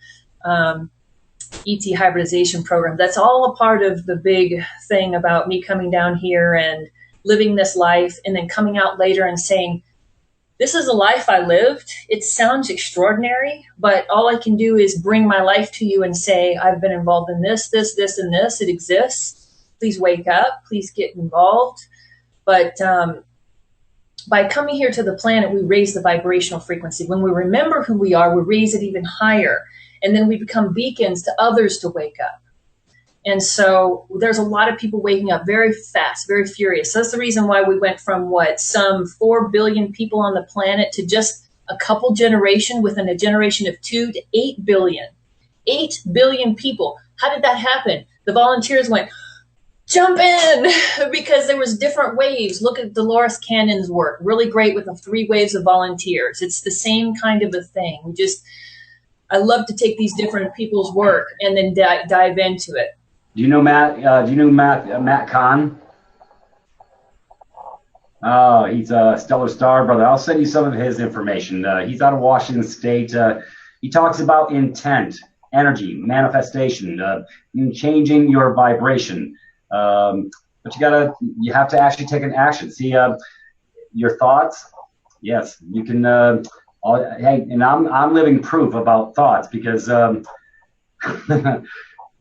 ET hybridization program, that's all a part of the big thing about me coming down here and living this life, and then coming out later and saying, this is a life I lived. It sounds extraordinary, but all I can do is bring my life to you and say, I've been involved in this, this, this, and this. It exists. Please wake up. Please get involved. But by coming here to the planet, we raise the vibrational frequency. When we remember who we are, we raise it even higher. And then we become beacons to others to wake up. And so there's a lot of people waking up very fast, very furious. So that's the reason why we went from some 4 billion people on the planet to just a couple generation, within a generation of 2 to 8 billion. 8 billion people. How did that happen? The volunteers went, jump in, because there was different waves. Look at Dolores Cannon's work. Really great with the 3 waves of volunteers. It's the same kind of a thing. I love to take these different people's work and then dive into it. Do you know Matt? Matt Kahn? Oh, he's a stellar star, brother. I'll send you some of his information. He's out of Washington State. He talks about intent, energy, manifestation, changing your vibration. But you have to actually take an action. See, your thoughts. Yes, you can. Hey, and I'm living proof about thoughts, because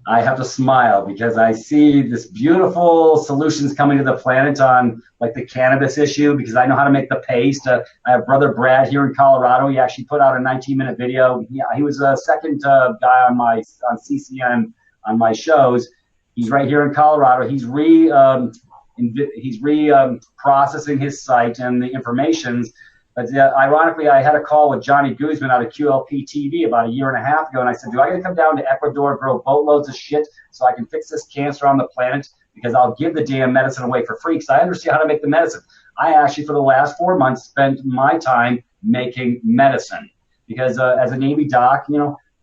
I have to smile because I see this beautiful solutions coming to the planet on like the cannabis issue, because I know how to make the paste. I have brother Brad here in Colorado. He actually put out a 19-minute video. He was a second guy on CCN on my shows. He's right here in Colorado. He's processing his site and the information. But ironically, I had a call with Johnny Guzman out of QLP TV about a year and a half ago, and I said, do I got to come down to Ecuador, grow boatloads of shit so I can fix this cancer on the planet? Because I'll give the damn medicine away for free, because I understand how to make the medicine. I actually, for the last 4 months, spent my time making medicine, because as a Navy doc,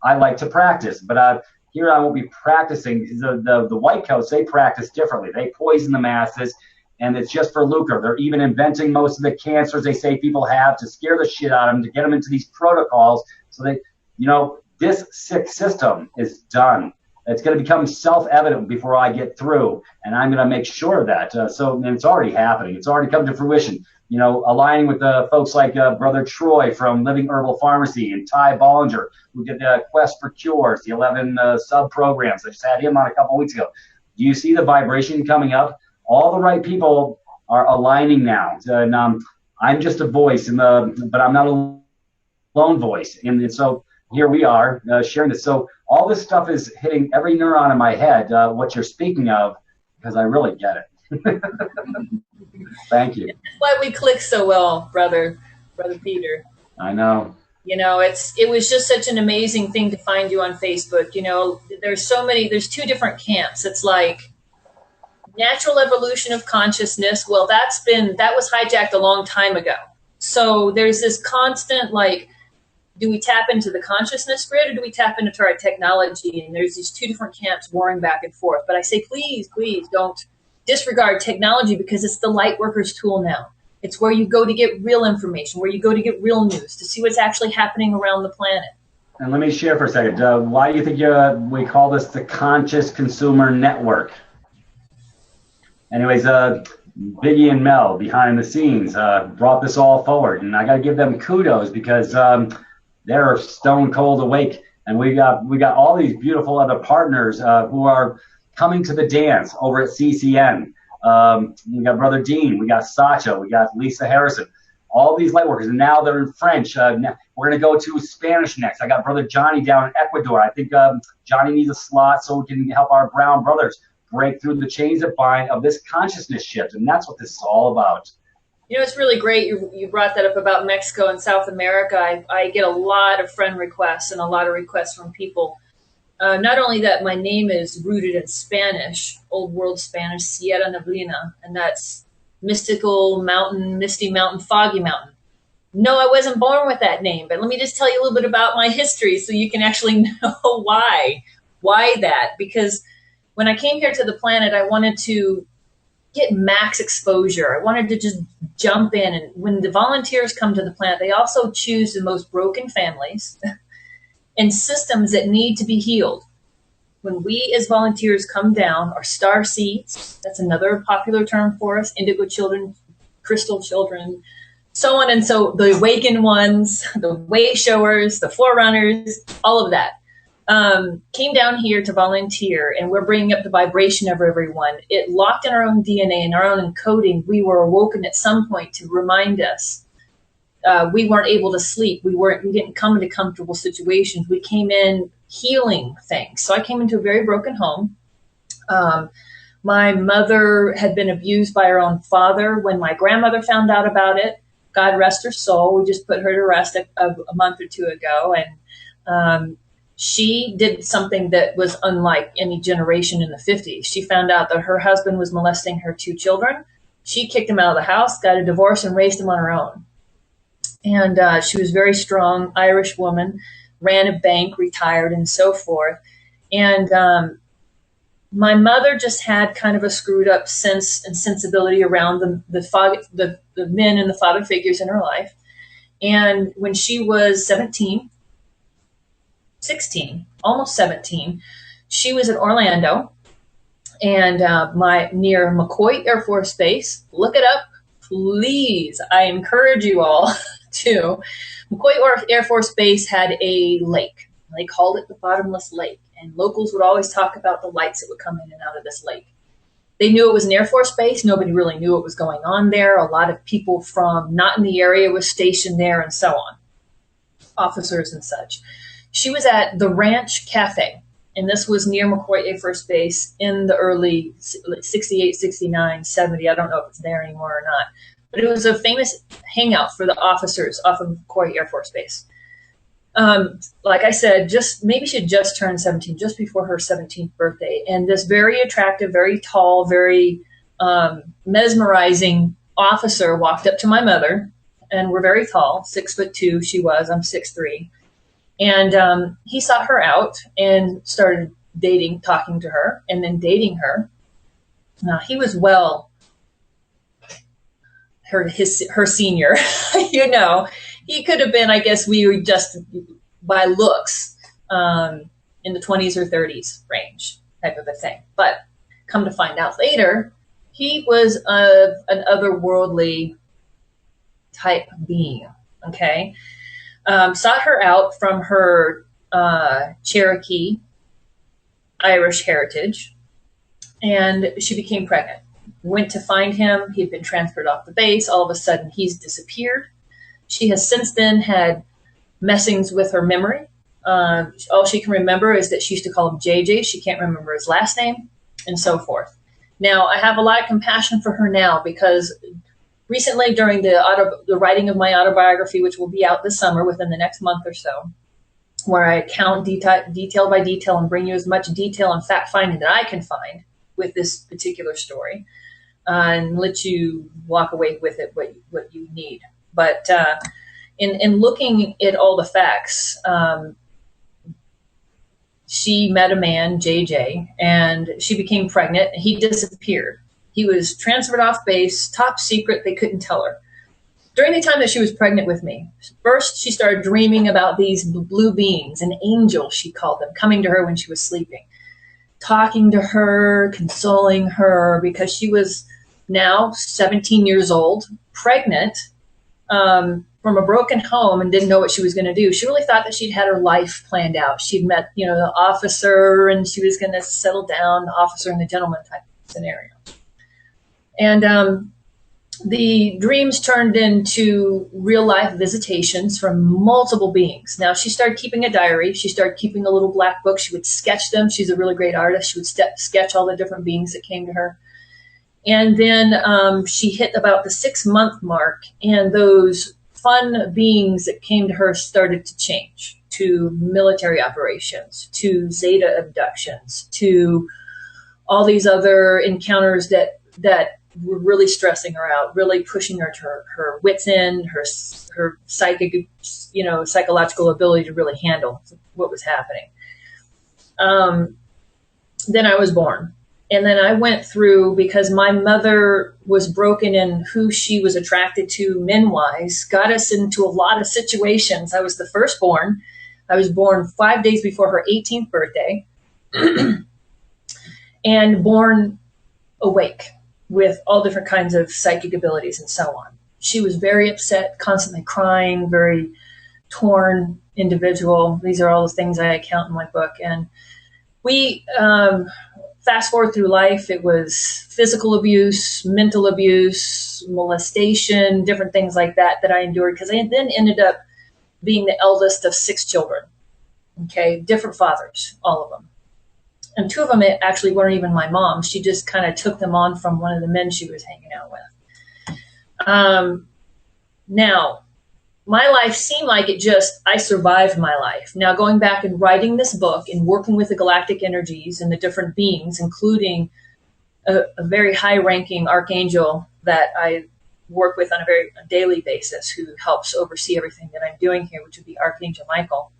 I like to practice. But here I won't be practicing. The white coats, they practice differently. They poison the masses, and it's just for lucre. They're even inventing most of the cancers they say people have to scare the shit out of them, to get them into these protocols. So this sick system is done. It's going to become self-evident before I get through, and I'm going to make sure of that. And it's already happening. It's already come to fruition. Aligning with folks like Brother Troy from Living Herbal Pharmacy, and Ty Bollinger, who did the Quest for Cures, the 11 sub-programs. I just had him on a couple weeks ago. Do you see the vibration coming up? All the right people are aligning now. And I'm just a voice, but I'm not a lone voice. And so here we are sharing this. So all this stuff is hitting every neuron in my head, what you're speaking of, because I really get it. Thank you. That's why we click so well, brother Peter. I know. It was just such an amazing thing to find you on Facebook. There's 2 different camps. It's like natural evolution of consciousness. Well, that was hijacked a long time ago. So there's this constant, do we tap into the consciousness grid, or do we tap into our technology? And there's these 2 different camps warring back and forth. But I say, please don't disregard technology, because it's the light worker's tool now. It's where you go to get real information, where you go to get real news, to see what's actually happening around the planet. And let me share for a second. Why do you think we call this the conscious consumer network? Anyways, Biggie and Mel behind the scenes brought this all forward, and I got to give them kudos because they're stone cold awake, and we got all these beautiful other partners who are coming to the dance over at CCN. We got Brother Dean, we got Sacha, we got Lisa Harrison, all these light workers, and now they're in French. We're going to go to Spanish next. I got Brother Johnny down in Ecuador. I think Johnny needs a slot so we can help our brown brothers break through the chains that bind of this consciousness shift, and that's what this is all about. You know, it's really great you brought that up about Mexico and South America. I get a lot of friend requests and a lot of requests from people. Not only that, my name is rooted in Spanish, Old World Spanish, Sierra Neblina, and that's mystical mountain, misty mountain, foggy mountain. No, I wasn't born with that name, but let me just tell you a little bit about my history so you can actually know why. Why that? Because when I came here to the planet, I wanted to get max exposure. I wanted to just jump in. And when the volunteers come to the planet, they also choose the most broken families and systems that need to be healed. When we as volunteers come down, our star seeds, that's another popular term for us, indigo children, crystal children, so on. And so the awakened ones, the way showers, the forerunners, all of that. Came down here to volunteer, and we're bringing up the vibration of everyone. It locked in our own DNA and our own encoding. We were awoken at some point to remind us. We weren't able to sleep. We didn't come into comfortable situations. We came in healing things. So I came into a very broken home. My mother had been abused by her own father. When my grandmother found out about it, God rest her soul, we just put her to rest a month or two ago. And she did something that was unlike any generation in the 50s. She found out that her husband was molesting her 2 children. She kicked him out of the house, got a divorce, and raised him on her own. And she was a very strong Irish woman, ran a bank, retired, and so forth. And my mother just had kind of a screwed up sense and sensibility around the men and the father figures in her life. And when she was 16, almost 17, she was in Orlando and near McCoy Air Force Base. Look it up, please. I encourage you all to. McCoy Air Force Base had a lake. They called it the Bottomless Lake, and locals would always talk about the lights that would come in and out of this lake. They knew it was an Air Force base. Nobody really knew what was going on there. A lot of people from not in the area was stationed there, and so on, officers and such. She was at the Ranch Cafe, and this was near McCoy Air Force Base in the early 68, 69, 70. I don't know if it's there anymore or not. But it was a famous hangout for the officers off of McCoy Air Force Base. Like I said, maybe she had just turned 17, just before her 17th birthday. And this very attractive, very tall, very mesmerizing officer walked up to my mother, and we're very tall, 6'2" she was, I'm 6'3". And he sought her out and started talking to her, and then dating her. Now, he was her senior. You know, he could have been, I guess we were just by looks in the 20s or 30s range type of a thing. But come to find out later, he was an otherworldly type being, okay? Sought her out from her Cherokee Irish heritage, and she became pregnant. Went to find him. He'd been transferred off the base. All of a sudden, he's disappeared. She has since then had messings with her memory. All she can remember is that she used to call him JJ. She can't remember his last name, and so forth. Now, I have a lot of compassion for her now because recently, during the writing of my autobiography, which will be out this summer within the next month or so, where I count detail by detail and bring you as much detail and fact-finding that I can find with this particular story, and let you walk away with it what you need. But in looking at all the facts, she met a man, JJ, and she became pregnant. He disappeared. He was transferred off base, top secret. They couldn't tell her. During the time that she was pregnant with me, first she started dreaming about these blue beings, an angel, she called them, coming to her when she was sleeping. talking to her, consoling her, because she was now 17 years old, pregnant, from a broken home, and didn't know what she was going to do. She really thought that she'd had her life planned out. She'd met, the officer, and she was going to settle down, the officer and the gentleman type scenario. And the dreams turned into real life visitations from multiple beings. Now, she started keeping a diary. She started keeping a little black book. She would sketch them. She's a really great artist. She would sketch all the different beings that came to her. And then she hit about the 6-month mark, and those fun beings that came to her started to change to military operations, to Zeta abductions, to all these other encounters that were really stressing her out, really pushing her to her wits' end, her psychic, psychological ability to really handle what was happening. Then I was born. And then I went through, because my mother was broken in who she was attracted to men-wise, got us into a lot of situations. I was the firstborn. I was born 5 days before her 18th birthday and born awake with all different kinds of psychic abilities and so on. She was very upset, constantly crying, very torn individual. These are all the things I account in my book. And we, fast forward through life, it was physical abuse, mental abuse, molestation, different things like that I endured, because I then ended up being the eldest of 6 children. Okay, different fathers, all of them. And 2 of them actually weren't even my mom. She just kind of took them on from one of the men she was hanging out with. Now, my life seemed like I survived my life. Now, going back and writing this book and working with the galactic energies and the different beings, including a very high-ranking archangel that I work with on a daily basis, who helps oversee everything that I'm doing here, which would be Archangel Michael.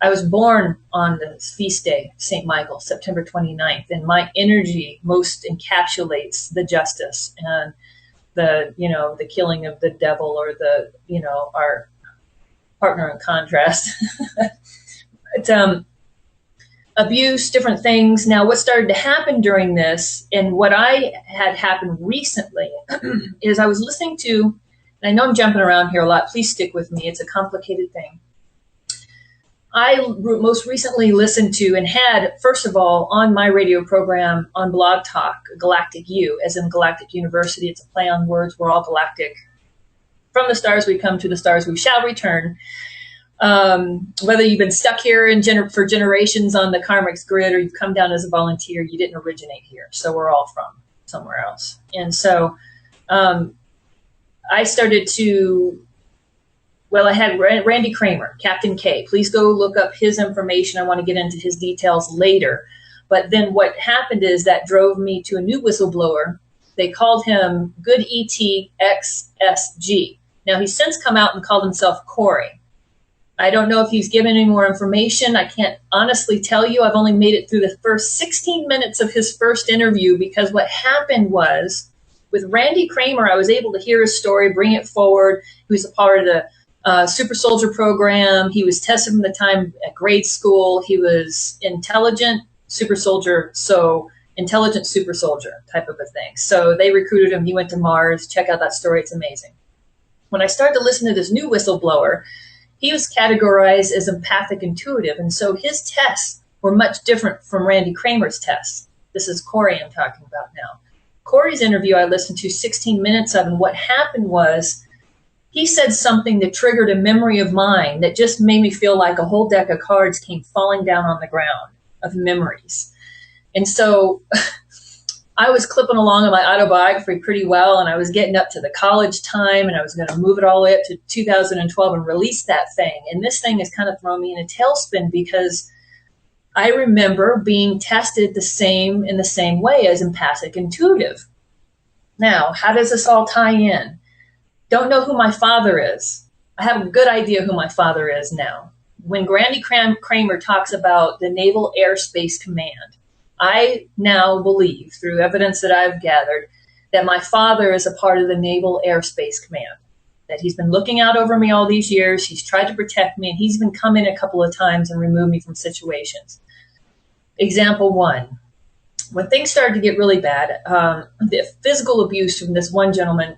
I was born on the feast day, St. Michael, September 29th, and my energy most encapsulates the justice and the killing of the devil, or our partner in contrast. But, abuse, different things. Now, what started to happen during this, and what I had happened recently, is I was listening to, and I know I'm jumping around here a lot, please stick with me, it's a complicated thing. I most recently listened to and had, first of all, on my radio program on Blog Talk, Galactic U, as in Galactic University. It's a play on words. We're all galactic. From the stars we come, to the stars we shall return. Whether you've been stuck here for generations on the karmic's grid, or you've come down as a volunteer, you didn't originate here. So we're all from somewhere else. And so I started to... Well, I had Randy Kramer, Captain K. Please go look up his information. I want to get into his details later. But then what happened is that drove me to a new whistleblower. They called him Good ET XSG. Now, he's since come out and called himself Corey. I don't know if he's given any more information. I can't honestly tell you. I've only made it through the first 16 minutes of his first interview, because what happened was, with Randy Kramer, I was able to hear his story, bring it forward. He was a part of the Super Soldier program. He was tested from the time at grade school. He was intelligent super soldier, so intelligent super soldier type of a thing. So they recruited him. He went to Mars. Check out that story. It's amazing. When I started to listen to this new whistleblower, he was categorized as empathic intuitive. And so his tests were much different from Randy Kramer's tests. This is Corey I'm talking about now. Corey's interview I listened to 16 minutes of, and what happened was, he said something that triggered a memory of mine that just made me feel like a whole deck of cards came falling down on the ground of memories. And so I was clipping along in my autobiography pretty well, and I was getting up to the college time, and I was going to move it all the way up to 2012 and release that thing. And this thing has kind of thrown me in a tailspin, because I remember being tested in the same way as empathic intuitive. Now, how does this all tie in? Don't know who my father is. I have a good idea who my father is now. When Randy Kramer talks about the Naval Air Space Command, I now believe, through evidence that I've gathered, that my father is a part of the Naval Air Space Command, that he's been looking out over me all these years. He's tried to protect me, and he's even come in a couple of times and removed me from situations. Example 1. When things started to get really bad, the physical abuse from this one gentleman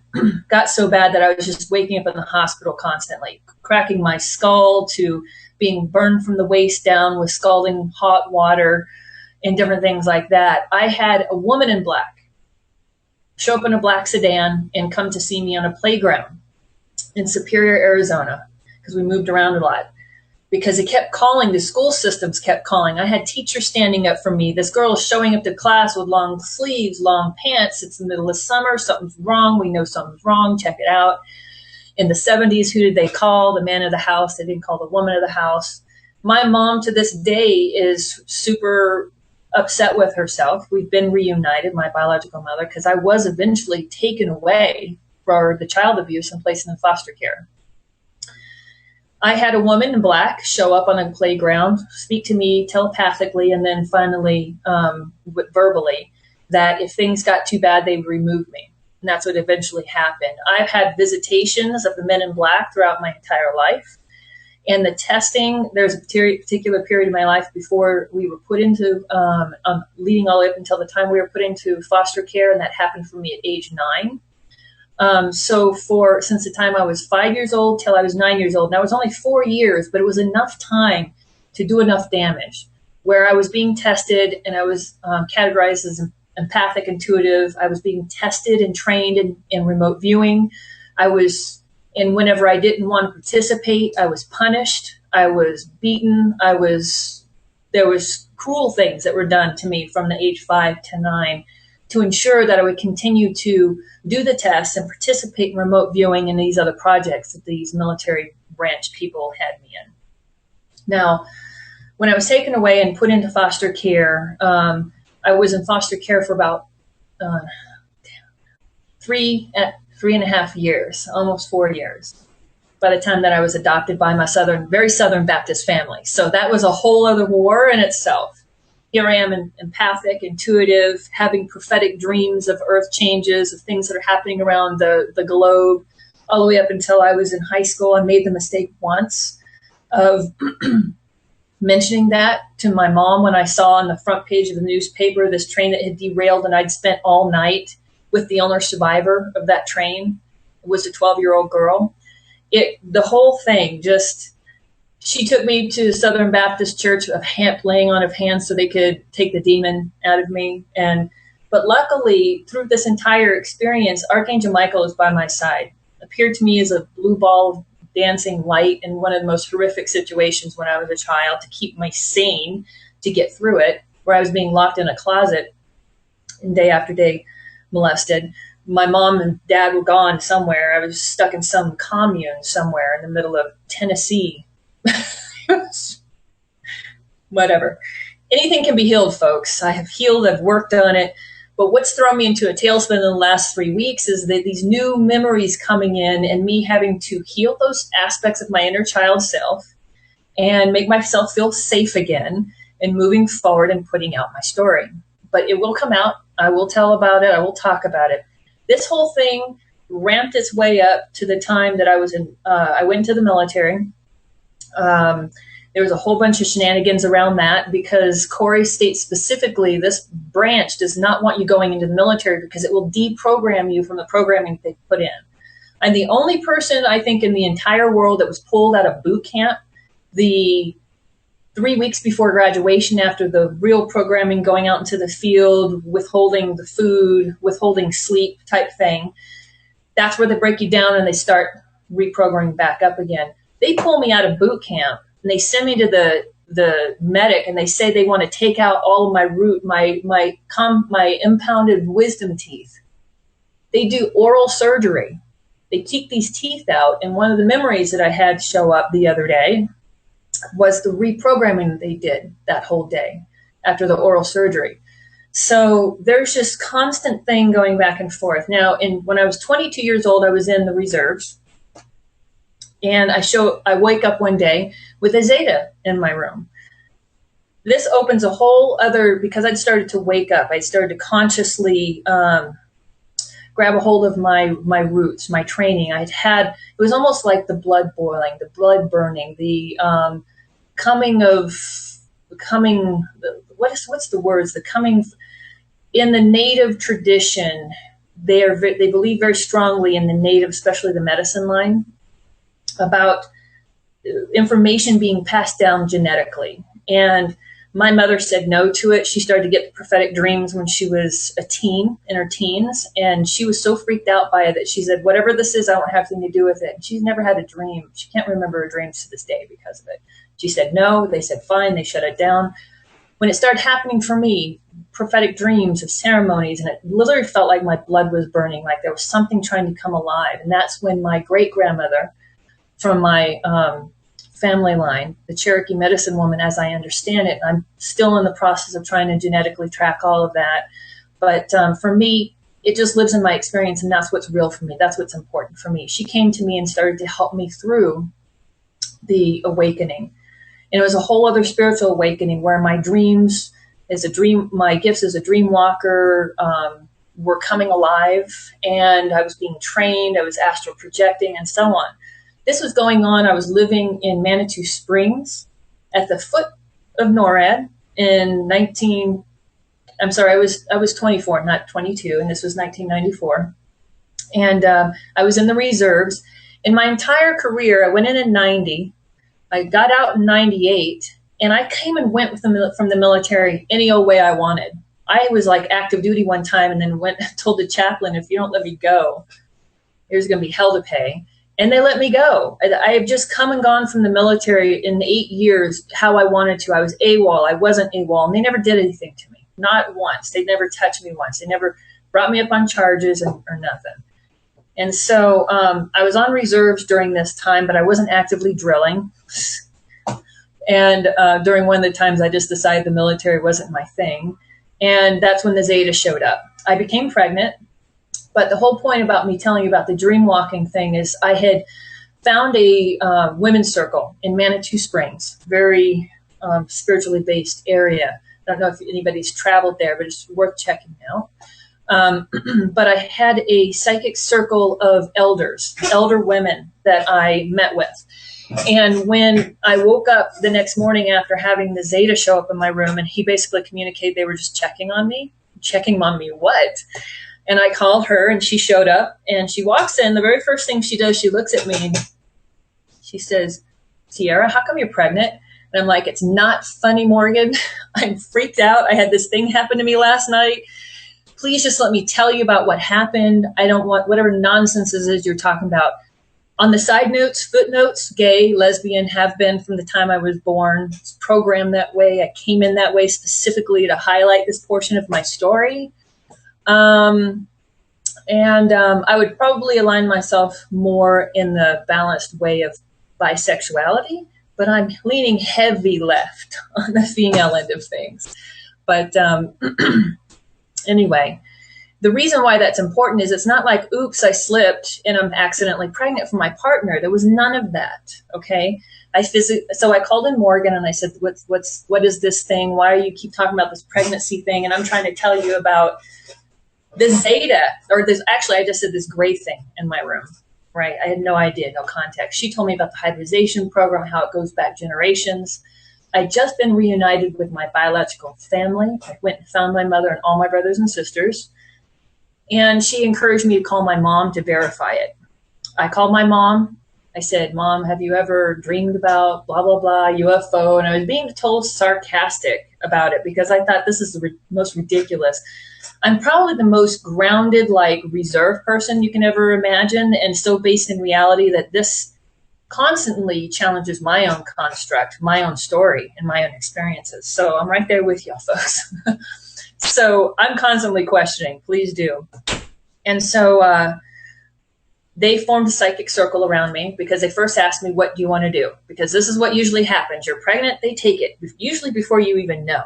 got so bad that I was just waking up in the hospital constantly, cracking my skull to being burned from the waist down with scalding hot water and different things like that. I had a woman in black show up in a black sedan and come to see me on a playground in Superior, Arizona, because we moved around a lot. Because it kept calling, the school systems kept calling. I had teachers standing up for me. This girl is showing up to class with long sleeves, long pants. It's the middle of summer. Something's wrong. We know something's wrong. Check it out. In the 70s, who did they call? The man of the house. They didn't call the woman of the house. My mom to this day is super upset with herself. We've been reunited, my biological mother, because I was eventually taken away for the child abuse and placed in foster care. I had a woman in black show up on a playground, speak to me telepathically, and then finally verbally that if things got too bad, they would remove me. And that's what eventually happened. I've had visitations of the men in black throughout my entire life. And the testing, there's a particular period of my life before we were put into, leading all the way up until the time we were put into foster care, and that happened for me at age 9. So since the time I was 5 years old till I was 9 years old, and that was only 4 years, but it was enough time to do enough damage where I was being tested and I was categorized as empathic, intuitive. I was being tested and trained in remote viewing. And whenever I didn't want to participate, I was punished. I was beaten. There was cruel things that were done to me from the age 5 to 9 to ensure that I would continue to do the tests and participate in remote viewing and these other projects that these military branch people had me in. Now, when I was taken away and put into foster care, I was in foster care for about 3.5 years, almost 4 years, by the time that I was adopted by my very Southern Baptist family. So that was a whole other war in itself. Here I am, empathic, intuitive, having prophetic dreams of earth changes, of things that are happening around the globe, all the way up until I was in high school. I made the mistake once of mentioning that to my mom when I saw on the front page of the newspaper this train that had derailed, and I'd spent all night with the only survivor of that train. It was a 12-year-old girl. The whole thing just... She took me to Southern Baptist Church of laying on of hands so they could take the demon out of me. But luckily, through this entire experience, Archangel Michael is by my side. Appeared to me as a blue ball of dancing light in one of the most horrific situations when I was a child to keep me sane to get through it, where I was being locked in a closet and day after day molested. My mom and dad were gone somewhere. I was stuck in some commune somewhere in the middle of Tennessee. Whatever. Anything can be healed, folks. I have healed, I've worked on it. But what's thrown me into a tailspin in the last 3 weeks is that these new memories coming in and me having to heal those aspects of my inner child self and make myself feel safe again and moving forward and putting out my story. But it will come out. I will tell about it. I will talk about it. This whole thing ramped its way up to the time that I went into the military. There was a whole bunch of shenanigans around that because Corey states specifically this branch does not want you going into the military because it will deprogram you from the programming they put in. I'm the only person, I think, in the entire world that was pulled out of boot camp the 3 weeks before graduation after the real programming, going out into the field, withholding the food, withholding sleep type thing. That's where they break you down and they start reprogramming back up again. They pull me out of boot camp and they send me to the medic and they say they want to take out all of my impounded wisdom teeth. They do oral surgery. They take these teeth out, and one of the memories that I had show up the other day was the reprogramming that they did that whole day after the oral surgery. So there's just constant thing going back and forth. Now, when I was 22 years old, I was in the reserves. And I wake up one day with a Zeta in my room. This opens a whole other, because I'd started to wake up. I started to consciously grab a hold of my roots, my training. It was almost like the blood boiling, the blood burning, the what's the words? The coming, in the native tradition, they believe very strongly in the native, especially the medicine line, about information being passed down genetically. And my mother said no to it. She started to get prophetic dreams when she was a teen, in her teens, and she was so freaked out by it that she said, whatever this is, I don't have anything to do with it. And she's never had a dream. She can't remember her dreams to this day because of it. She said no. They said fine. They shut it down. When it started happening for me, prophetic dreams of ceremonies, and it literally felt like my blood was burning, like there was something trying to come alive. And that's when my great-grandmother from my family line, the Cherokee medicine woman, as I understand it, I'm still in the process of trying to genetically track all of that. But for me, it just lives in my experience, and that's what's real for me. That's what's important for me. She came to me and started to help me through the awakening. And it was a whole other spiritual awakening where my dreams as a dream, my gifts as a dream walker were coming alive, and I was being trained. I was astral projecting and so on. This was going on. I was living in Manitou Springs at the foot of NORAD in I was 24, not 22, and this was 1994. And I was in the reserves. In my entire career, I went in 90. I got out in 98, and I came and went from the military any old way I wanted. I was like active duty one time and then told the chaplain, if you don't let me go, there's going to be hell to pay. And they let me go. I have just come and gone from the military in 8 years how I wanted to. I was AWOL. I wasn't AWOL. And they never did anything to me. Not once. They never touched me once. They never brought me up on charges or nothing. And so I was on reserves during this time, but I wasn't actively drilling. And during one of the times I just decided the military wasn't my thing. And that's when the Zeta showed up. I became pregnant. But the whole point about me telling you about the dream walking thing is I had found a women's circle in Manitou Springs, very spiritually based area. I don't know if anybody's traveled there, but it's worth checking out. But I had a psychic circle of elder women that I met with. And when I woke up the next morning after having the Zeta show up in my room, and he basically communicated they were just checking on me. Checking on me what? And I called her, and she showed up, and she walks in. The very first thing she does, she looks at me, and she says, Sierra, how come you're pregnant? And I'm like, it's not funny, Morgan. I'm freaked out. I had this thing happen to me last night. Please just let me tell you about what happened. I don't want whatever nonsense this is you're talking about. On the side notes, footnotes, gay, lesbian, have been from the time I was born. It's programmed that way. I came in that way specifically to highlight this portion of my story. I would probably align myself more in the balanced way of bisexuality, but I'm leaning heavy left on the female end of things. But anyway, the reason why that's important is it's not like, oops, I slipped and I'm accidentally pregnant for my partner. There was none of that. Okay. So I called in Morgan and I said, what is this thing? Why do you keep talking about this pregnancy thing? And I'm trying to tell you about this Zeta, or this, actually, I just said this gray thing in my room, right? I had no idea, no context. She told me about the hybridization program, how it goes back generations. I'd just been reunited with my biological family. I went and found my mother and all my brothers and sisters. And she encouraged me to call my mom to verify it. I called my mom. I said, Mom, have you ever dreamed about blah, blah, blah, UFO? And I was being told sarcastic about it because I thought this is the most ridiculous. I'm probably the most grounded, like reserved person you can ever imagine, and so based in reality that this constantly challenges my own construct, my own story, and my own experiences. So I'm right there with y'all, folks. So I'm constantly questioning. Please do. And so they formed a psychic circle around me because they first asked me, what do you want to do? Because this is what usually happens. You're pregnant, they take it, usually before you even know.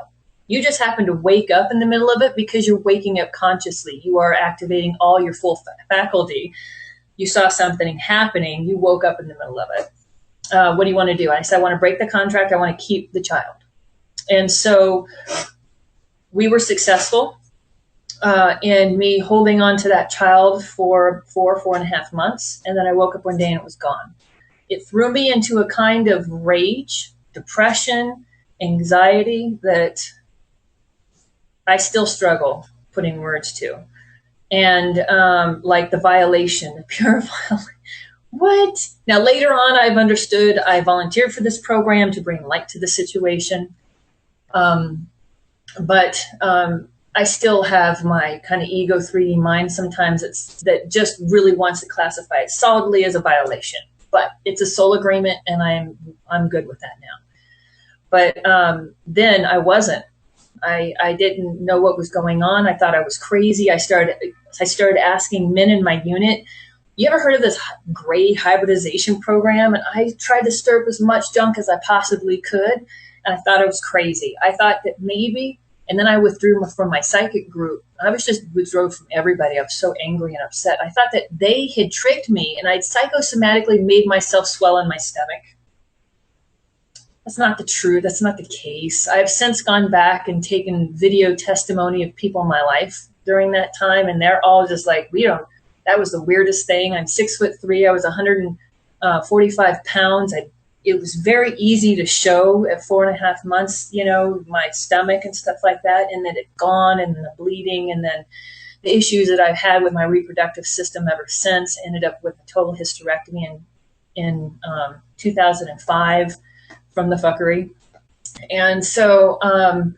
You just happen to wake up in the middle of it because you're waking up consciously. You are activating all your full faculty. You saw something happening. You woke up in the middle of it. What do you want to do? I said, I want to break the contract. I want to keep the child. And so we were successful in me holding on to that child for 4.5 months. And then I woke up one day and it was gone. It threw me into a kind of rage, depression, anxiety that I still struggle putting words to. And like the violation, the pure violation. What? Now, later on, I've understood. I volunteered for this program to bring light to the situation. But I still have my kind of ego 3D mind sometimes that just really wants to classify it solidly as a violation. But it's a sole agreement, and I'm good with that now. But then I wasn't. I didn't know what was going on. I thought I was crazy. I started asking men in my unit, you ever heard of this gray hybridization program? And I tried to stir up as much junk as I possibly could. And I thought I was crazy. I thought that maybe, and then I withdrew from my psychic group. I was just withdrew from everybody. I was so angry and upset. I thought that they had tricked me, and I'd psychosomatically made myself swell in my stomach. That's not the truth. That's not the case. I've since gone back and taken video testimony of people in my life during that time, and they're all just like, that was the weirdest thing. I'm 6'3". I was 145 pounds. It was very easy to show at 4.5 months, my stomach and stuff like that, and then it gone, and the bleeding, and then the issues that I've had with my reproductive system ever since ended up with a total hysterectomy in 2005 from the fuckery. And so, I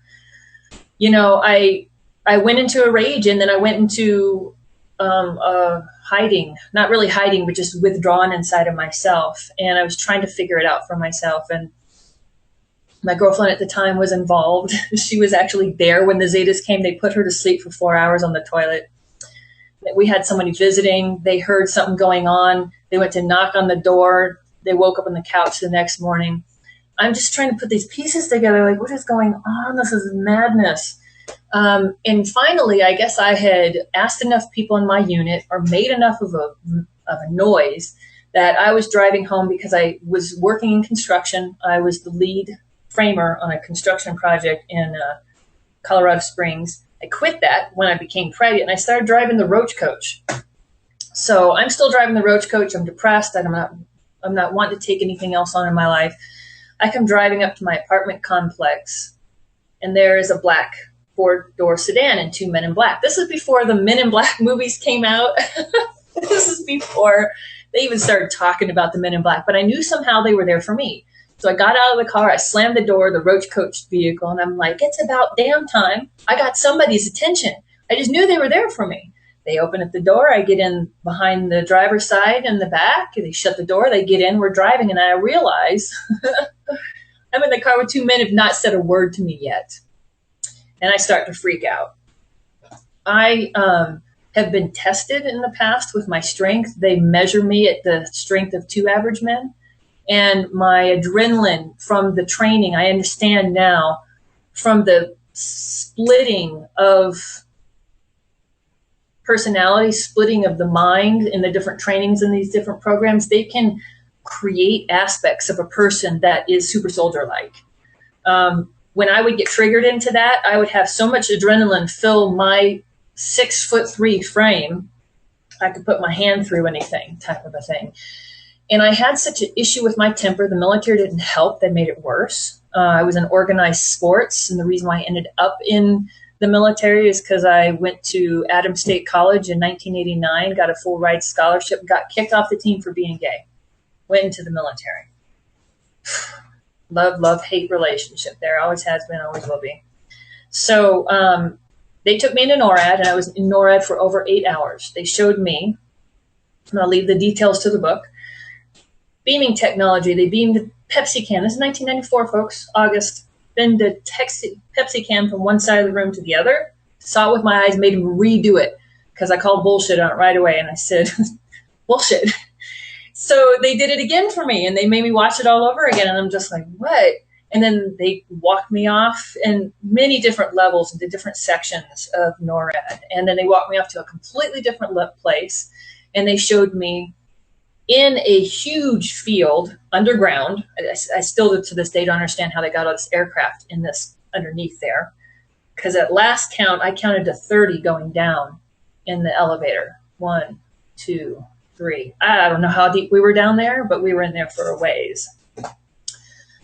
went into a rage, and then I went into hiding, not really hiding, but just withdrawn inside of myself. And I was trying to figure it out for myself. And my girlfriend at the time was involved. She was actually there when the Zetas came. They put her to sleep for 4 hours on the toilet. We had somebody visiting. They heard something going on. They went to knock on the door. They woke up on the couch the next morning. I'm just trying to put these pieces together. Like, what is going on? This is madness. And finally, I guess I had asked enough people in my unit, or made enough of a noise, that I was driving home because I was working in construction. I was the lead framer on a construction project in Colorado Springs. I quit that when I became pregnant, and I started driving the Roach Coach. So I'm still driving the Roach Coach. I'm depressed. I'm not wanting to take anything else on in my life. I come driving up to my apartment complex, and there is a black 4-door sedan and 2 men in black. This is before the Men in Black movies came out. This is before they even started talking about the Men in Black, but I knew somehow they were there for me. So I got out of the car, I slammed the door, the Roach Coach vehicle, and I'm like, it's about damn time I got somebody's attention. I just knew they were there for me. They open up the door, I get in behind the driver's side in the back, they shut the door, they get in, we're driving, and I realize I'm in the car with 2 men who have not said a word to me yet. And I start to freak out. I have been tested in the past with my strength. They measure me at the strength of 2 average men. And my adrenaline from the training, I understand now, from the splitting of personality, splitting of the mind in the different trainings in these different programs, they can create aspects of a person that is super soldier-like. When I would get triggered into that, I would have so much adrenaline fill my 6'3" frame, I could put my hand through anything, type of a thing. And I had such an issue with my temper. The military didn't help. They made it worse. I was in organized sports, and the reason why I ended up in the military is because I went to Adams State College in 1989, got a full ride scholarship, got kicked off the team for being gay, went into the military. Love-hate relationship there. Always has been, always will be. So they took me into NORAD, and I was in NORAD for over 8 hours. They showed me, and I'll leave the details to the book, beaming technology. They beamed the Pepsi can. This is 1994, folks, August. Then the Pepsi can from one side of the room to the other. Saw it with my eyes, made him redo it because I called bullshit on it right away. And I said, bullshit. So they did it again for me, and they made me watch it all over again. And I'm just like, what? And then they walked me off in many different levels into different sections of NORAD. And then they walked me off to a completely different place. And they showed me in a huge field underground. I still to this day don't understand how they got all this aircraft in this underneath there. Because at last count, I counted to 30 going down in the elevator. 1, 2, 3. I don't know how deep we were down there, but we were in there for a ways.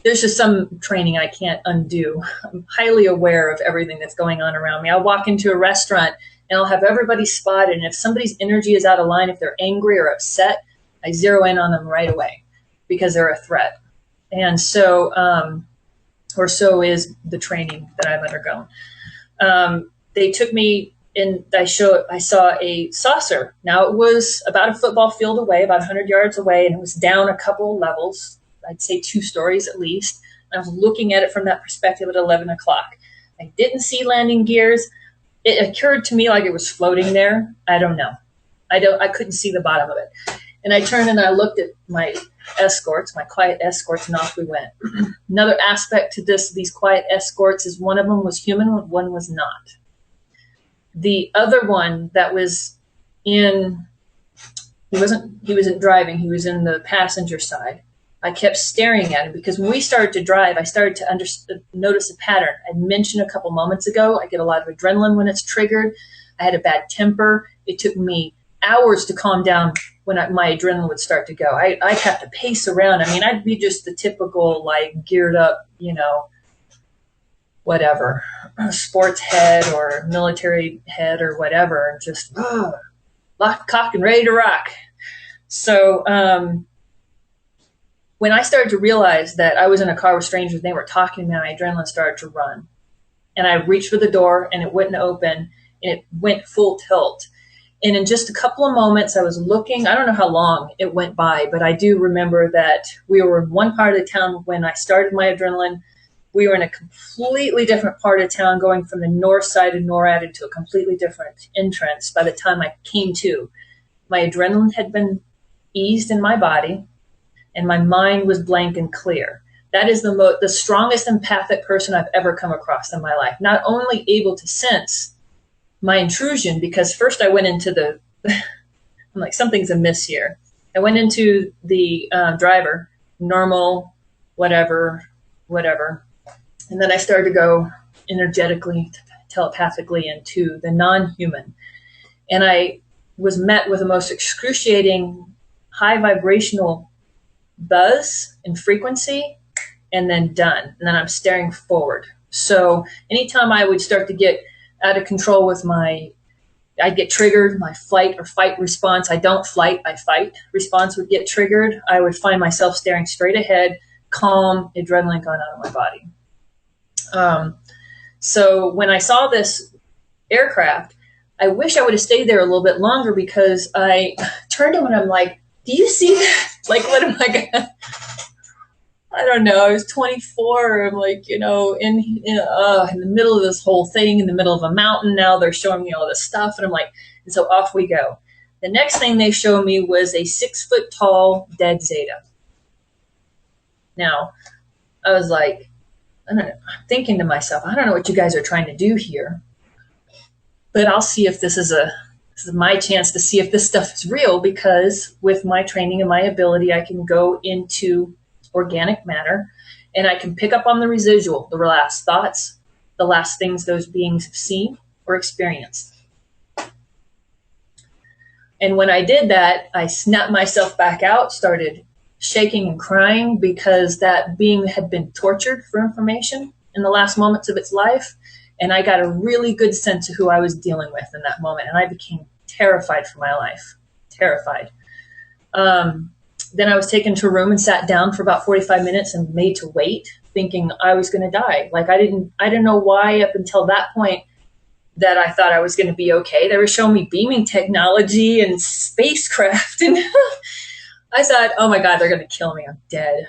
there's just some training I can't undo. I'm highly aware of everything that's going on around me. I'll walk into a restaurant and I'll have everybody spotted. And if somebody's energy is out of line, if they're angry or upset, I zero in on them right away because they're a threat. And so, or so is the training that I've undergone. They took me and I saw a saucer. Now it was about a football field away, about 100 yards away, and it was down a couple levels. I'd say 2 stories at least. I was looking at it from that perspective at 11 o'clock. I didn't see landing gears. It occurred to me like it was floating there. I don't know. I couldn't see the bottom of it. And I turned and I looked at my escorts, my quiet escorts, and off we went. Another aspect to these quiet escorts is one of them was human, one was not. The other one that was he wasn't driving, he was in the passenger side. I kept staring at him because when we started to drive, I started to notice a pattern. I mentioned a couple moments ago, I get a lot of adrenaline when it's triggered. I had a bad temper. It took me hours to calm down when my adrenaline would start to go. I'd have to pace around. I mean, I'd be just the typical, like, geared up, whatever, sports head or military head or whatever, and just lock, cock, and ready to rock. So, when I started to realize that I was in a car with strangers and they were talking to me, my adrenaline started to run. And I reached for the door and it wouldn't open, and it went full tilt. And in just a couple of moments, I was looking. I don't know how long it went by, but I do remember that we were in one part of the town when I started my adrenaline. We were in a completely different part of town, going from the north side of NORAD into a completely different entrance. By the time I came to, my adrenaline had been eased in my body, and my mind was blank and clear. That is the strongest empathic person I've ever come across in my life. Not only able to sense my intrusion, because first I went into I'm like, something's amiss here. I went into the driver, normal, whatever. And then I started to go energetically, telepathically into the non-human. And I was met with the most excruciating high vibrational buzz and frequency, and then done. And then I'm staring forward. So anytime I would start to get out of control with I'd get triggered, my flight or fight response, I don't flight, I fight response would get triggered. I would find myself staring straight ahead, calm, adrenaline gone out of my body. So when I saw this aircraft, I wish I would have stayed there a little bit longer, because I turned to him and I'm like, do you see that? Like, what am I going to... I don't know. I was 24. I'm like, in the middle of this whole thing, in the middle of a mountain. Now they're showing me all this stuff. And I'm like, and so off we go. The next thing they showed me was a 6-foot-tall dead Zeta. Now, I was like, I don't know, I'm thinking to myself, I don't know what you guys are trying to do here, but I'll see if this is my chance to see if this stuff is real, because with my training and my ability, I can go into organic matter and I can pick up on the residual, the last thoughts, the last things those beings have seen or experienced. And when I did that, I snapped myself back out, started shaking and crying, because that being had been tortured for information in the last moments of its life. And I got a really good sense of who I was dealing with in that moment. And I became terrified for my life, terrified. Then I was taken to a room and sat down for about 45 minutes and made to wait, thinking I was going to die. Like, I didn't know why up until that point that I thought I was going to be okay. They were showing me beaming technology and spacecraft, and I thought, oh my God, they're going to kill me. I'm dead.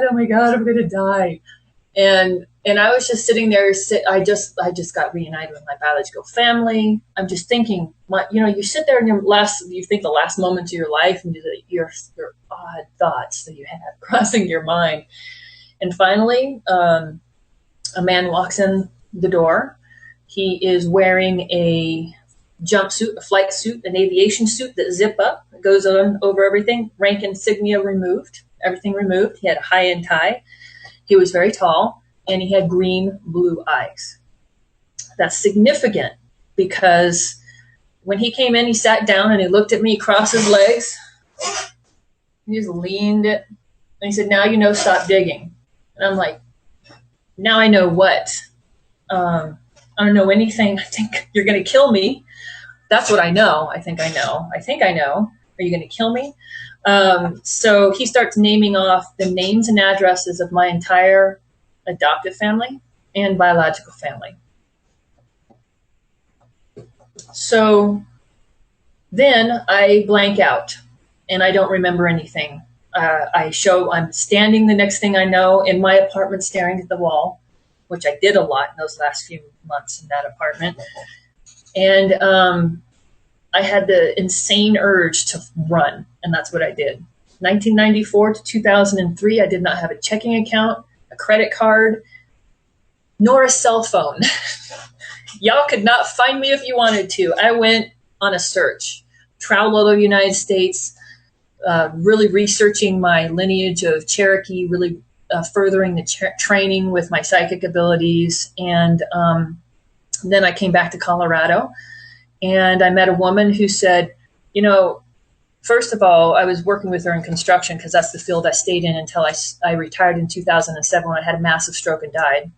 Oh my God, I'm going to die. And I was just sitting there. I just got reunited with my biological family. I'm just thinking, you sit there and you think the last moments of your life, and your odd thoughts that you have crossing your mind. And finally, a man walks in the door. He is wearing a jumpsuit, a flight suit, an aviation suit that zip up, goes on over everything, rank insignia removed, everything removed. He had a high-end tie. He was very tall, and he had green-blue eyes. That's significant, because when he came in, he sat down and he looked at me, crossed his legs. He just leaned it, and he said, now you know, stop digging. And I'm like, now I know what. I don't know anything. I think you're going to kill me. That's what I know. I think I know. I think I know. Are you going to kill me? So he starts naming off the names and addresses of my entire adoptive family and biological family. So then I blank out and I don't remember anything. I'm standing the next thing I know in my apartment staring at the wall, which I did a lot in those last few months in that apartment. And I had the insane urge to run, and that's what I did. 1994 to 2003, I did not have a checking account, a credit card, nor a cell phone. Y'all could not find me if you wanted to. I went on a search, traveled all over the United States, really researching my lineage of Cherokee, really furthering the training with my psychic abilities. And then I came back to Colorado, and I met a woman who said, you know, first of all, I was working with her in construction because that's the field I stayed in until I retired in 2007 when I had a massive stroke and died.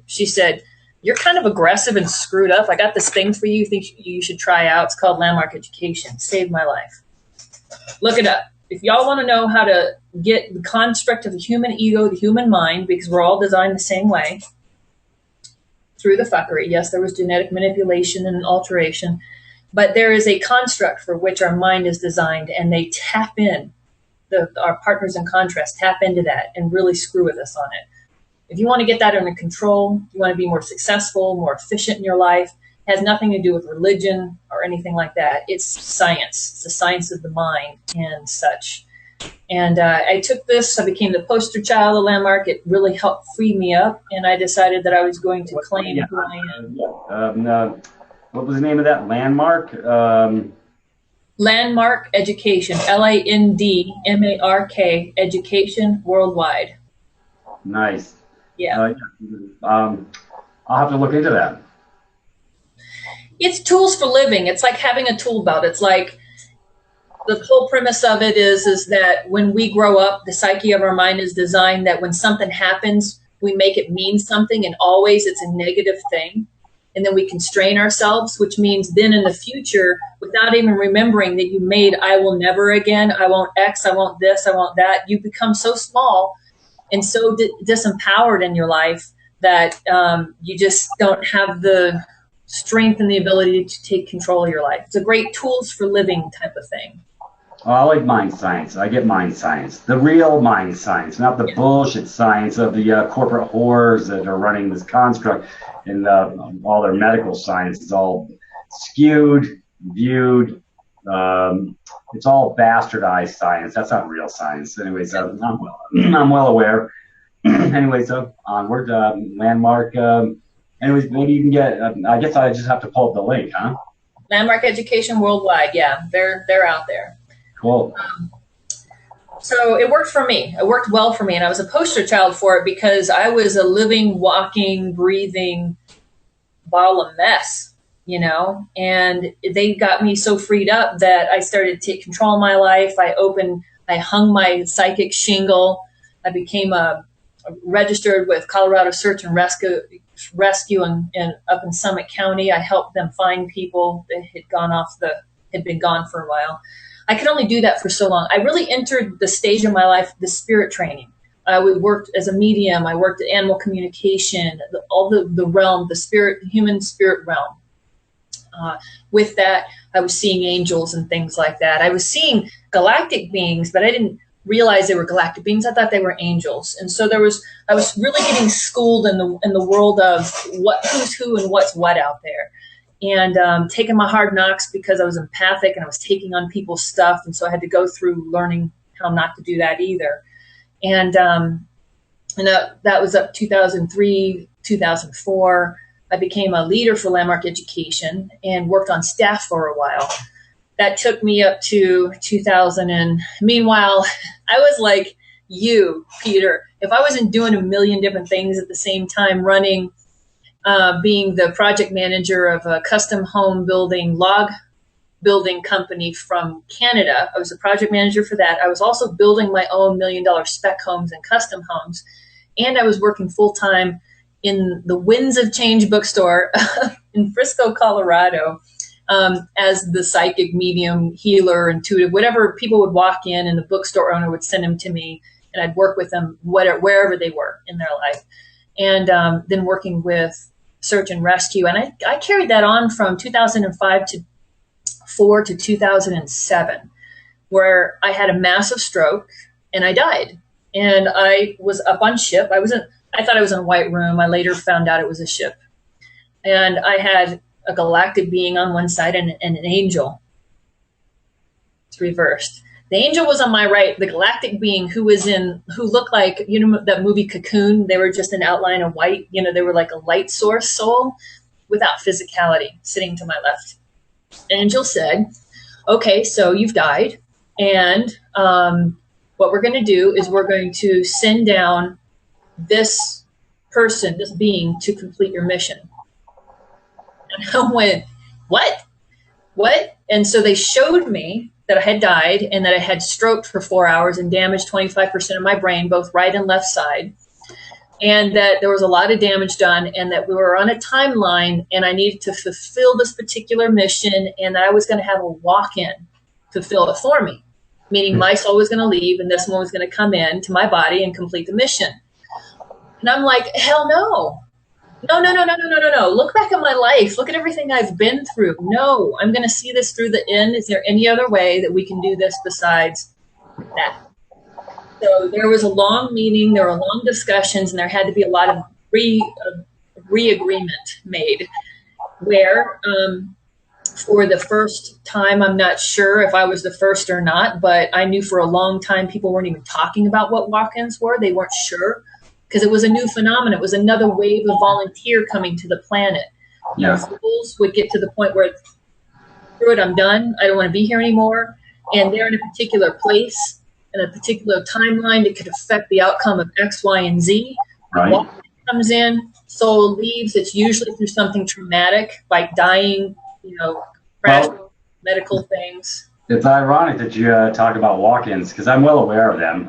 She said, you're kind of aggressive and screwed up. I got this thing for you. Think you should try out. It's called Landmark Education. Saved my life. Look it up. If y'all want to know how to get the construct of the human ego, the human mind, because we're all designed the same way, through the fuckery. Yes, there was genetic manipulation and alteration, but there is a construct for which our mind is designed, and they tap in. Our partners in contrast tap into that and really screw with us on it. If you want to get that under control, you want to be more successful, more efficient in your life, it has nothing to do with religion or anything like that. It's science. It's the science of the mind and such. And I took this. I became the poster child of Landmark. It really helped free me up, and I decided that I was going to claim who I am. What was the name of that? Landmark? Landmark Education, Landmark Education worldwide. Nice. Yeah. I'll have to look into that. It's tools for living. It's like having a tool belt. It's like the whole premise of it is that when we grow up, the psyche of our mind is designed that when something happens, we make it mean something, and always it's a negative thing. And then we constrain ourselves, which means then in the future, without even remembering that you made, I will never again, I won't X, I won't this, I won't that, you become so small and so disempowered in your life that you just don't have the strength and the ability to take control of your life. It's a great tools for living type of thing. Oh, I like mind science. I get mind science, the real mind science, not the bullshit science of the corporate whores that are running this construct, and all their medical science is all skewed, viewed. It's all bastardized science. That's not real science. Anyways, I'm well aware. Anyways, onward, Landmark. Anyways, maybe you can get. I guess I just have to pull up the link, huh? Landmark Education worldwide. Yeah, they're out there. Cool. So it worked for me. It worked well for me, and I was a poster child for it because I was a living, walking, breathing ball of mess, you know. And they got me so freed up that I started to take control of my life. I hung my psychic shingle. I became registered with Colorado Search and Rescue and up in Summit County. I helped them find people that had been gone for a while. I could only do that for so long. I really entered the stage of my life, the spirit training. I worked as a medium. I worked at animal communication, all the realm, the spirit, human spirit realm. With that, I was seeing angels and things like that. I was seeing galactic beings, but I didn't realize they were galactic beings. I thought they were angels. And so I was really getting schooled in the world of who's who and what's what out there. And taking my hard knocks because I was empathic and I was taking on people's stuff. And so I had to go through learning how not to do that either. And that was up 2003, 2004. I became a leader for Landmark Education and worked on staff for a while. That took me up to 2000. And meanwhile, I was like you, Peter. If I wasn't doing a million different things at the same time, being the project manager of a custom home building log building company from Canada. I was a project manager for that. I was also building my own $1 million spec homes and custom homes. And I was working full time in the Winds of Change bookstore in Frisco, Colorado, as the psychic, medium, healer, intuitive, whatever. People would walk in and the bookstore owner would send them to me, and I'd work with them wherever they were in their life. And then working with search and rescue. And I carried that on from 2005 to 4 to 2007, where I had a massive stroke and I died. And I was up on ship. I thought I was in a white room. I later found out it was a ship. And I had a galactic being on one side and an angel. It's reversed. The angel was on my right. The galactic being who looked like, you know, that movie Cocoon. They were just an outline of white. You know, they were like a light source soul without physicality sitting to my left. Angel said, okay, so you've died. And what we're going to do is we're going to send down this person, this being, to complete your mission. And I went, what? And so they showed me that I had died and that I had stroked for 4 hours and damaged 25% of my brain, both right and left side. And that there was a lot of damage done and that we were on a timeline and I needed to fulfill this particular mission and that I was going to have a walk-in fulfill it for me, meaning my soul was going to leave and this one was going to come in to my body and complete the mission. And I'm like, hell no. No. Look back at my life. Look at everything I've been through. No, I'm going to see this through the end. Is there any other way that we can do this besides that? So there was a long meeting, there were long discussions, and there had to be a lot of re-agreement made where for the first time, I'm not sure if I was the first or not, but I knew for a long time people weren't even talking about what walk-ins were. They weren't sure because it was a new phenomenon. It was another wave of volunteer coming to the planet. Yeah. Fools would get to the point where, screw it, I'm done. I don't want to be here anymore. And they're in a particular place, in a particular timeline that could affect the outcome of X, Y, and Z. Right. Walk-in comes in, soul leaves. It's usually through something traumatic, like dying, crash, medical things. It's ironic that you talk about walk-ins because I'm well aware of them.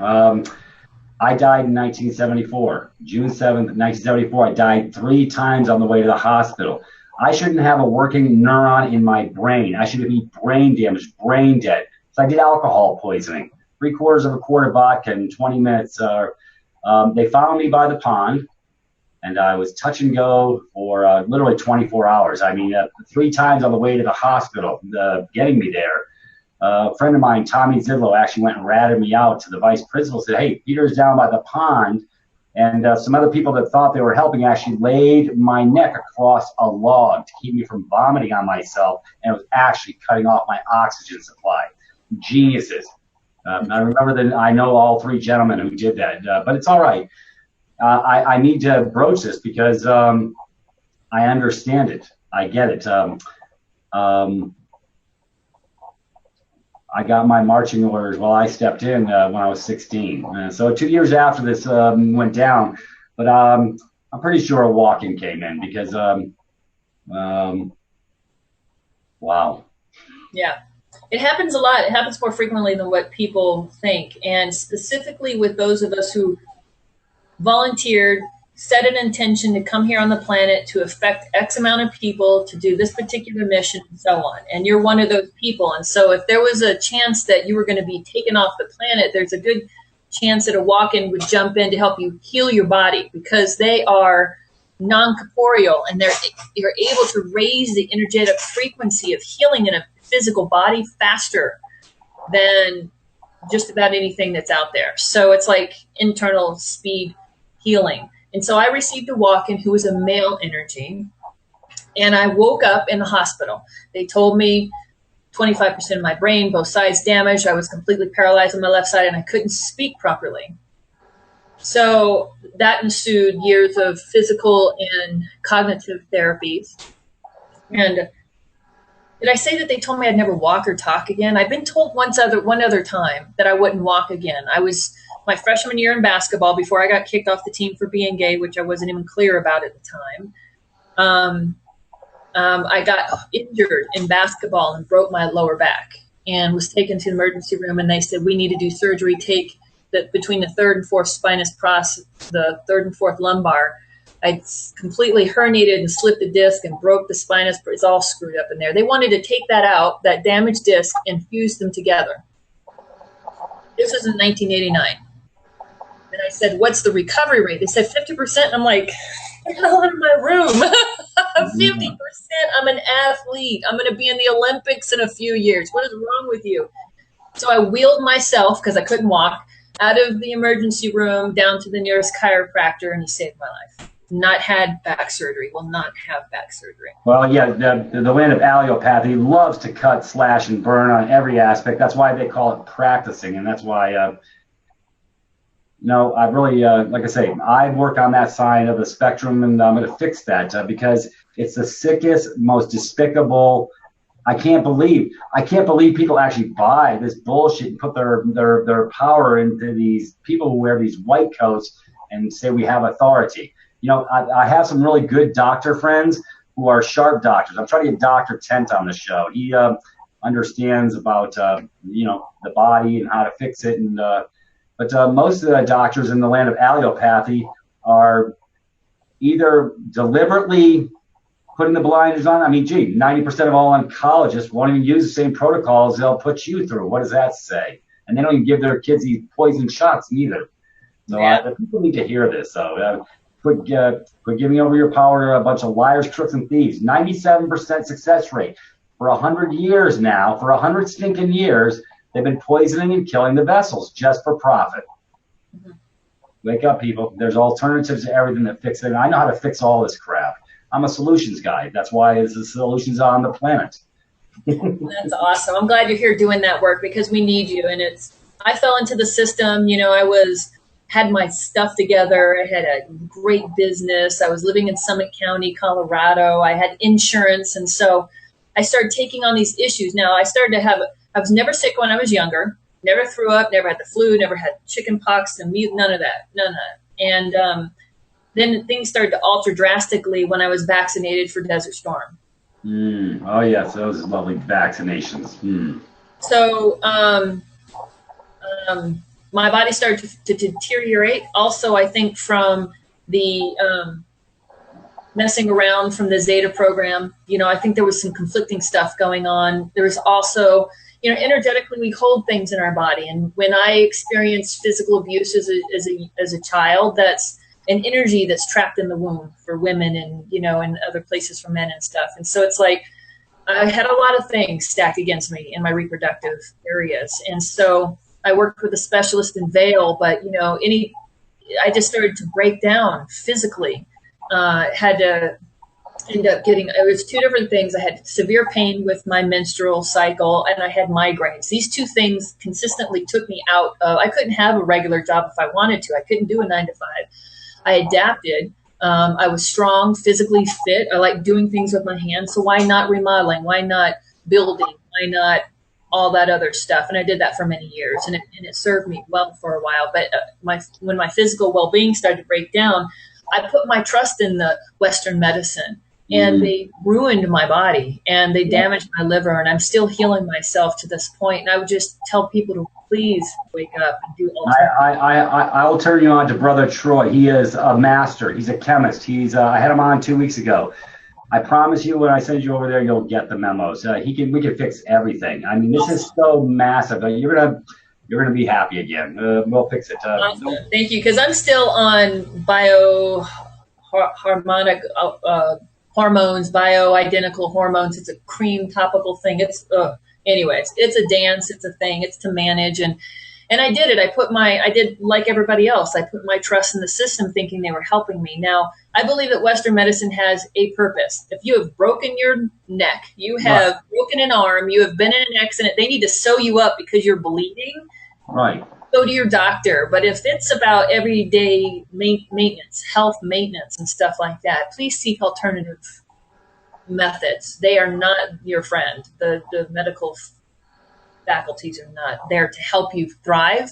I died in 1974, June 7th, 1974. I died 3 times on the way to the hospital. I shouldn't have a working neuron in my brain. I should be brain damaged, brain dead. So I did alcohol poisoning, 3/4 of a quart of vodka in 20 minutes. They found me by the pond, and I was touch and go for literally 24 hours. I mean, 3 times on the way to the hospital, getting me there. A friend of mine, Tommy Zidlow, actually went and ratted me out to the vice principal, said, hey, Peter's down by the pond. And some other people that thought they were helping actually laid my neck across a log to keep me from vomiting on myself. And it was actually cutting off my oxygen supply. Geniuses. I remember that I know all 3 gentlemen who did that, but it's all right. I need to broach this because I understand it. I get it. I got my marching orders while I stepped in when I was 16. So 2 years after this went down, but I'm pretty sure a walk-in came in because, wow. Yeah, it happens a lot. It happens more frequently than what people think. And specifically with those of us who volunteered, set an intention to come here on the planet to affect X amount of people, to do this particular mission, and so on. And you're one of those people. And so if there was a chance that you were going to be taken off the planet, there's a good chance that a walk-in would jump in to help you heal your body because they are non-corporeal and you're able to raise the energetic frequency of healing in a physical body faster than just about anything that's out there. So it's like internal speed healing. And so I received a walk-in who was a male energy, and I woke up in the hospital. They told me 25% of my brain, both sides damaged. I was completely paralyzed on my left side, and I couldn't speak properly. So that ensued years of physical and cognitive therapies. And did I say that they told me I'd never walk or talk again? I've been told one other time that I wouldn't walk again. I was my freshman year in basketball before I got kicked off the team for being gay, which I wasn't even clear about at the time. I got injured in basketball and broke my lower back and was taken to the emergency room. And they said, we need to do surgery, take between the third and fourth spinous process, the third and fourth lumbar. I completely herniated and slipped a disc and broke the spinous. It's all screwed up in there. They wanted to take that out, that damaged disc, and fuse them together. This was in 1989. And I said, what's the recovery rate? They said 50%. And I'm like, get the hell out of my room. 50%. I'm an athlete. I'm going to be in the Olympics in a few years. What is wrong with you? So I wheeled myself, because I couldn't walk, out of the emergency room down to the nearest chiropractor, and he saved my life. Not had back surgery, will not have back surgery. Well, yeah, the land of allopathy loves to cut, slash, and burn on every aspect. That's why they call it practicing, and that's why, no, I really, like I say, I work on that side of the spectrum, and I'm going to fix that because it's the sickest, most despicable. I can't believe people actually buy this bullshit and put their power into these people who wear these white coats and say we have authority. You know, I have some really good doctor friends who are sharp doctors. I'm trying to get Dr. Tent on the show. He understands about, you know, the body and how to fix it. And but most of the doctors in the land of allopathy are either deliberately putting the blinders on. I mean, gee, 90% of all oncologists won't even use the same protocols they'll put you through. What does that say? And they don't even give their kids these poison shots either. So the people need to hear this. So quit giving over your power to a bunch of liars, crooks, and thieves. 97% success rate. For 100 years now, for 100 stinking years, they've been poisoning and killing the vessels just for profit. Mm-hmm. Wake up, people. There's alternatives to everything that fix it. And I know how to fix all this crap. I'm a solutions guy. That's why there's the solutions on the planet. That's awesome. I'm glad you're here doing that work because we need you. And I fell into the system. You know, had my stuff together. I had a great business. I was living in Summit County, Colorado. I had insurance. And so I started taking on these issues. Now I was never sick when I was younger, never threw up, never had the flu, never had chicken pox and none of that. And, then things started to alter drastically when I was vaccinated for Desert Storm. Oh, yes, those lovely vaccinations. So my body started to deteriorate. Also, I think from the messing around from the Zeta program, you know, I think there was some conflicting stuff going on. There was also, you know, energetically we hold things in our body. And when I experienced physical abuse as a child, that's an energy that's trapped in the womb for women and, you know, and other places for men and stuff. And so it's like I had a lot of things stacked against me in my reproductive areas. And so I worked with a specialist in Vail, but, you know, I just started to break down physically. Had to end up it was two different things. I had severe pain with my menstrual cycle and I had migraines. These two things consistently took me out of, I couldn't have a regular job if I wanted to. I couldn't do a 9-to-5. I adapted. I was strong, physically fit. I like doing things with my hands. So why not remodeling? Why not building? Why not all that other stuff? And I did that for many years, and it served me well for a while. But when my physical well-being started to break down, I put my trust in the Western medicine, and they ruined my body, and they damaged my liver, and I'm still healing myself to this point. And I would just tell people to please wake up and do I will turn you on to Brother Troy. He is a master. He's a chemist. I had him on 2 weeks ago. I promise you, when I send you over there, you'll get the memos. We can fix everything. I mean, this is so massive. You're gonna be happy again. We'll fix it. Awesome. Thank you, because I'm still on harmonic hormones, bioidentical hormones. It's a cream topical thing. Anyways, it's a dance. It's a thing. It's to manage. And I did it. I did like everybody else. I put my trust in the system thinking they were helping me. Now, I believe that Western medicine has a purpose. If you have broken your neck, you have broken an arm, you have been in an accident, they need to sew you up because you're bleeding. Right. Go to your doctor. But if it's about everyday maintenance, health maintenance and stuff like that, please seek alternative methods. They are not your friend. The medical faculties are not there to help you thrive.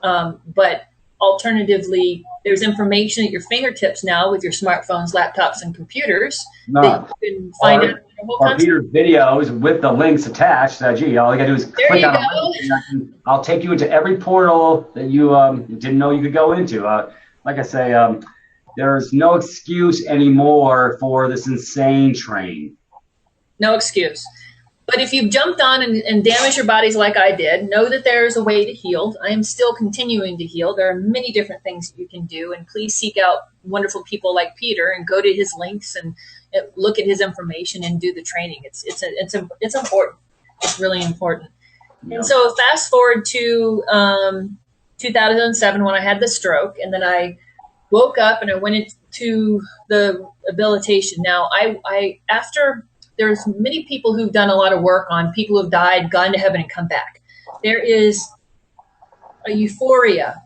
But alternatively, there's information at your fingertips now with your smartphones, laptops, and computers that No. you can find out the whole Or concept. Peter's videos with the links attached. Gee, all you gotta do is There click you on a go. link, and I'll take you into every portal that you didn't know you could go into. Like I say, there's no excuse anymore for this insane train. No excuse. But if you've jumped on and damaged your bodies like I did, know that there is a way to heal. I am still continuing to heal. There are many different things you can do, and please seek out wonderful people like Peter and go to his links and look at his information and do the training. It's important. It's really important. Yeah. And so fast forward to 2007 when I had the stroke, and then I woke up and I went into the habilitation. Now, I after there's many people who've done a lot of work on people who've died, gone to heaven, and come back. There is a euphoria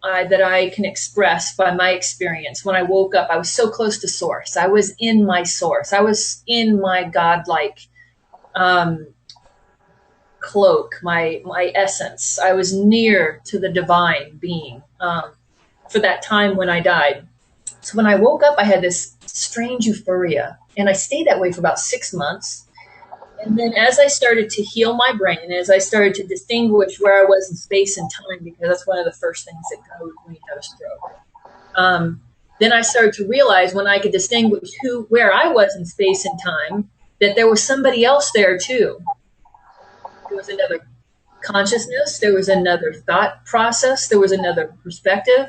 that I can express by my experience. When I woke up, I was so close to source. I was in my source. I was in my godlike cloak, my essence. I was near to the divine being for that time when I died. So when I woke up, I had this strange euphoria, and I stayed that way for about 6 months. And then as I started to heal my brain, and as I started to distinguish where I was in space and time, because that's one of the first things that goes when you have a stroke, then I started to realize when I could distinguish where I was in space and time, that there was somebody else there too. There was another consciousness, there was another thought process, there was another perspective.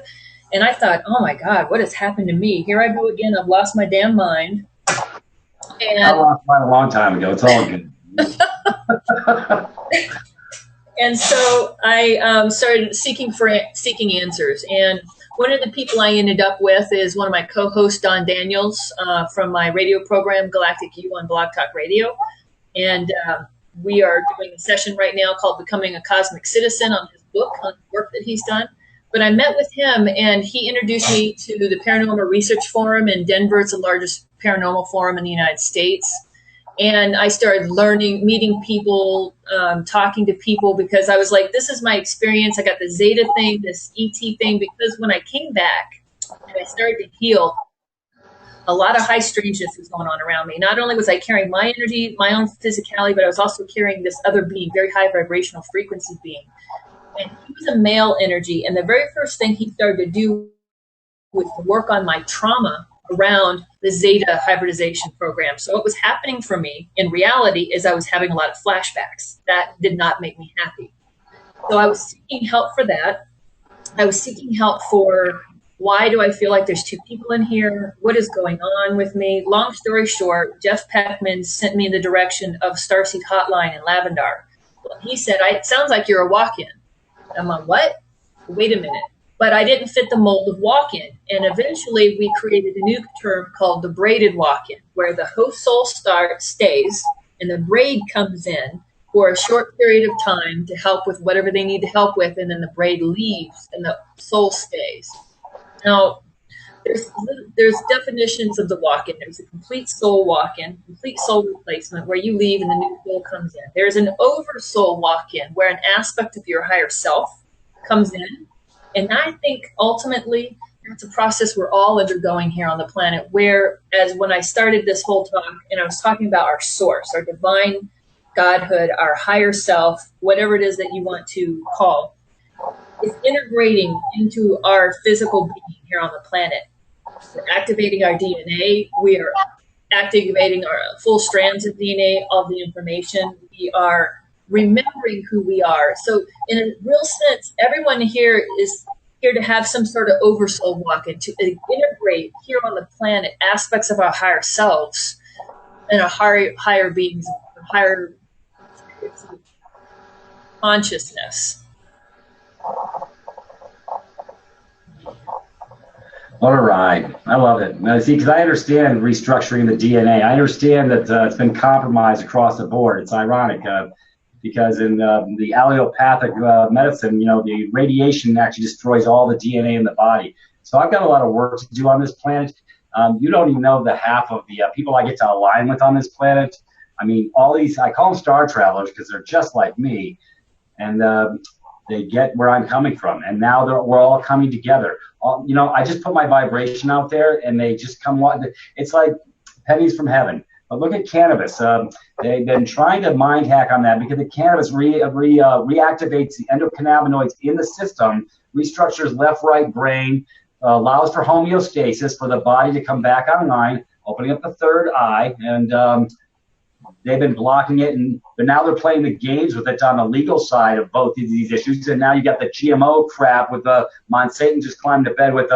And I thought, oh my God, what has happened to me? Here I go again. I've lost my damn mind. And I lost mine a long time ago. It's all good. And so I started seeking answers. And one of the people I ended up with is one of my co-hosts, Don Daniels, from my radio program, Galactic U on Blog Talk Radio. And we are doing a session right now called Becoming a Cosmic Citizen on his book, on the work that he's done. But I met with him, and he introduced me to the Paranormal Research Forum in Denver. It's the largest paranormal forum in the United States. And I started learning, meeting people, talking to people, because I was like, this is my experience. I got the Zeta thing, this ET thing, because when I came back and I started to heal, a lot of high strangeness was going on around me. Not only was I carrying my energy, my own physicality, but I was also carrying this other being, very high vibrational frequency being. And he was a male energy. And the very first thing he started to do was to work on my trauma around the Zeta hybridization program. So what was happening for me in reality is I was having a lot of flashbacks. That did not make me happy. So I was seeking help for that. I was seeking help for, why do I feel like there's two people in here? What is going on with me? Long story short, Jeff Peckman sent me in the direction of Starseed Hotline in Lavendar. He said, it sounds like you're a walk-in. I'm like, what? Wait a minute. But I didn't fit the mold of walk-in. And eventually we created a new term called the braided walk-in, where the host soul stays and the braid comes in for a short period of time to help with whatever they need to help with, and then the braid leaves and the soul stays. Now, there's definitions of the walk-in. There's a complete soul walk-in, complete soul replacement, where you leave and the new soul comes in. There's an oversoul walk-in, where an aspect of your higher self comes in. And I think ultimately that's a process we're all undergoing here on the planet, whereas when I started this whole talk and I was talking about our source, our divine godhood, our higher self, whatever it is that you want to call, is integrating into our physical being here on the planet. We're activating our DNA. We are activating our full strands of DNA, all the information. We are remembering who we are. So in a real sense, everyone here is here to have some sort of oversoul walk-in, to integrate here on the planet aspects of our higher selves and our higher beings, higher consciousness. What a ride. I love it. Now, see, because I understand restructuring the DNA. I understand that it's been compromised across the board. It's ironic because in the allelopathic medicine, the radiation actually destroys all the DNA in the body. So I've got a lot of work to do on this planet. You don't even know the half of the people I get to align with on this planet. I mean, all these, I call them star travelers because they're just like me. And they get where I'm coming from, and now we're all coming together. You know, I just put my vibration out there, and they just come. It's like pennies from heaven. But look at cannabis. They've been trying to mind hack on that because the cannabis reactivates the endocannabinoids in the system, restructures left-right brain, allows for homeostasis for the body to come back online, opening up the third eye, and they've been blocking it, but now they're playing the games with it on the legal side of both of these issues. And now you got the GMO crap with Monsanto just climbed to bed with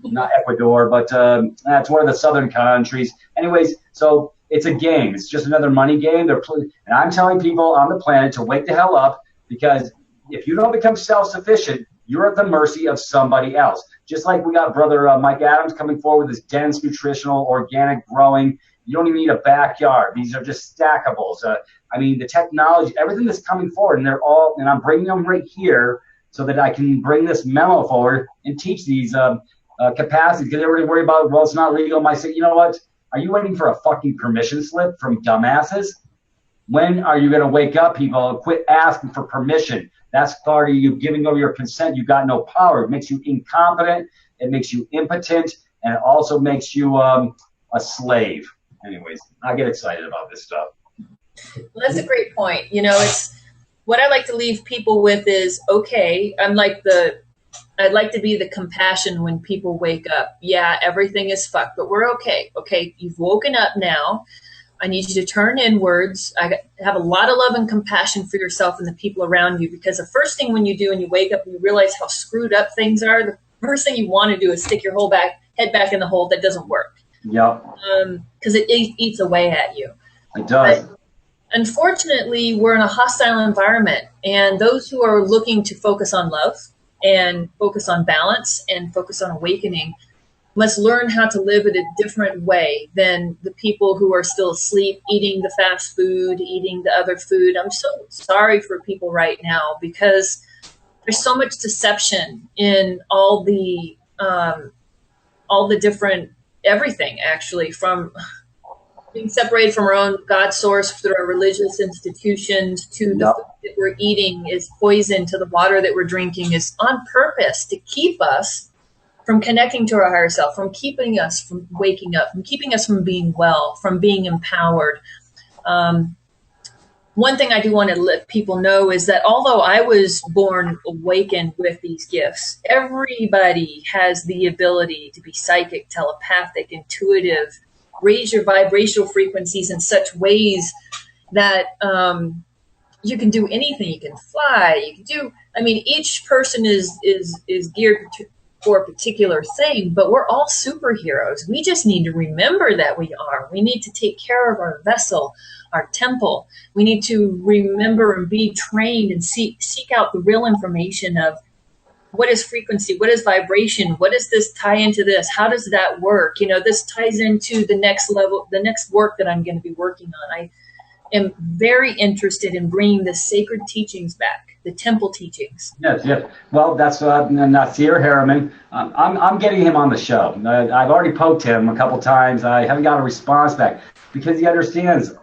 not Ecuador, but that's one of the southern countries. Anyways, so it's a game. It's just another money game. And I'm telling people on the planet to wake the hell up, because if you don't become self-sufficient, you're at the mercy of somebody else. Just like we got brother Mike Adams coming forward with his dense, nutritional, organic growing. You don't even need a backyard. These are just stackables. I mean, the technology, everything that's coming forward, and I'm bringing them right here so that I can bring this memo forward and teach these capacities. Because everybody worry about, well, it's not legal. I say, you know what? Are you waiting for a fucking permission slip from dumbasses? When are you going to wake up, people, and quit asking for permission? That's part of you giving over your consent. You got no power. It makes you incompetent. It makes you impotent, and it also makes you a slave. Anyways, I get excited about this stuff. Well, that's a great point. You know, it's what I like to leave people with is, okay, I'd like to be the compassion when people wake up. Yeah, everything is fucked, but we're okay. Okay, you've woken up now. I need you to turn inwards. I have a lot of love and compassion for yourself and the people around you, because the first thing when you do when you wake up and you realize how screwed up things are, the first thing you want to do is stick your head back in the hole that doesn't work. Yep. Because it eats away at you. It does. But unfortunately, we're in a hostile environment, and those who are looking to focus on love and focus on balance and focus on awakening must learn how to live in a different way than the people who are still asleep, eating the fast food, eating the other food. I'm so sorry for people right now, because there's so much deception in all the different everything, actually, from being separated from our own God source through our religious institutions to the food that we're eating is poison, to the water that we're drinking is on purpose to keep us from connecting to our higher self, from keeping us from waking up, from keeping us from being well, from being empowered. One thing I do want to let people know is that although I was born awakened with these gifts, everybody has the ability to be psychic, telepathic, intuitive, raise your vibrational frequencies in such ways that you can do anything. You can fly. You can do. I mean, each person is geared for a particular thing, but we're all superheroes. We just need to remember that we are. We need to take care of our vessel, our temple. We need to remember and be trained and seek out the real information of what is frequency, what is vibration, what does this tie into this, how does that work? You know, this ties into the next level, the next work that I'm going to be working on. I am very interested in bringing the sacred teachings back, the temple teachings. Yes. Well, that's Nasir Harriman. I'm getting him on the show. I've already poked him a couple times. I haven't got a response back because he understands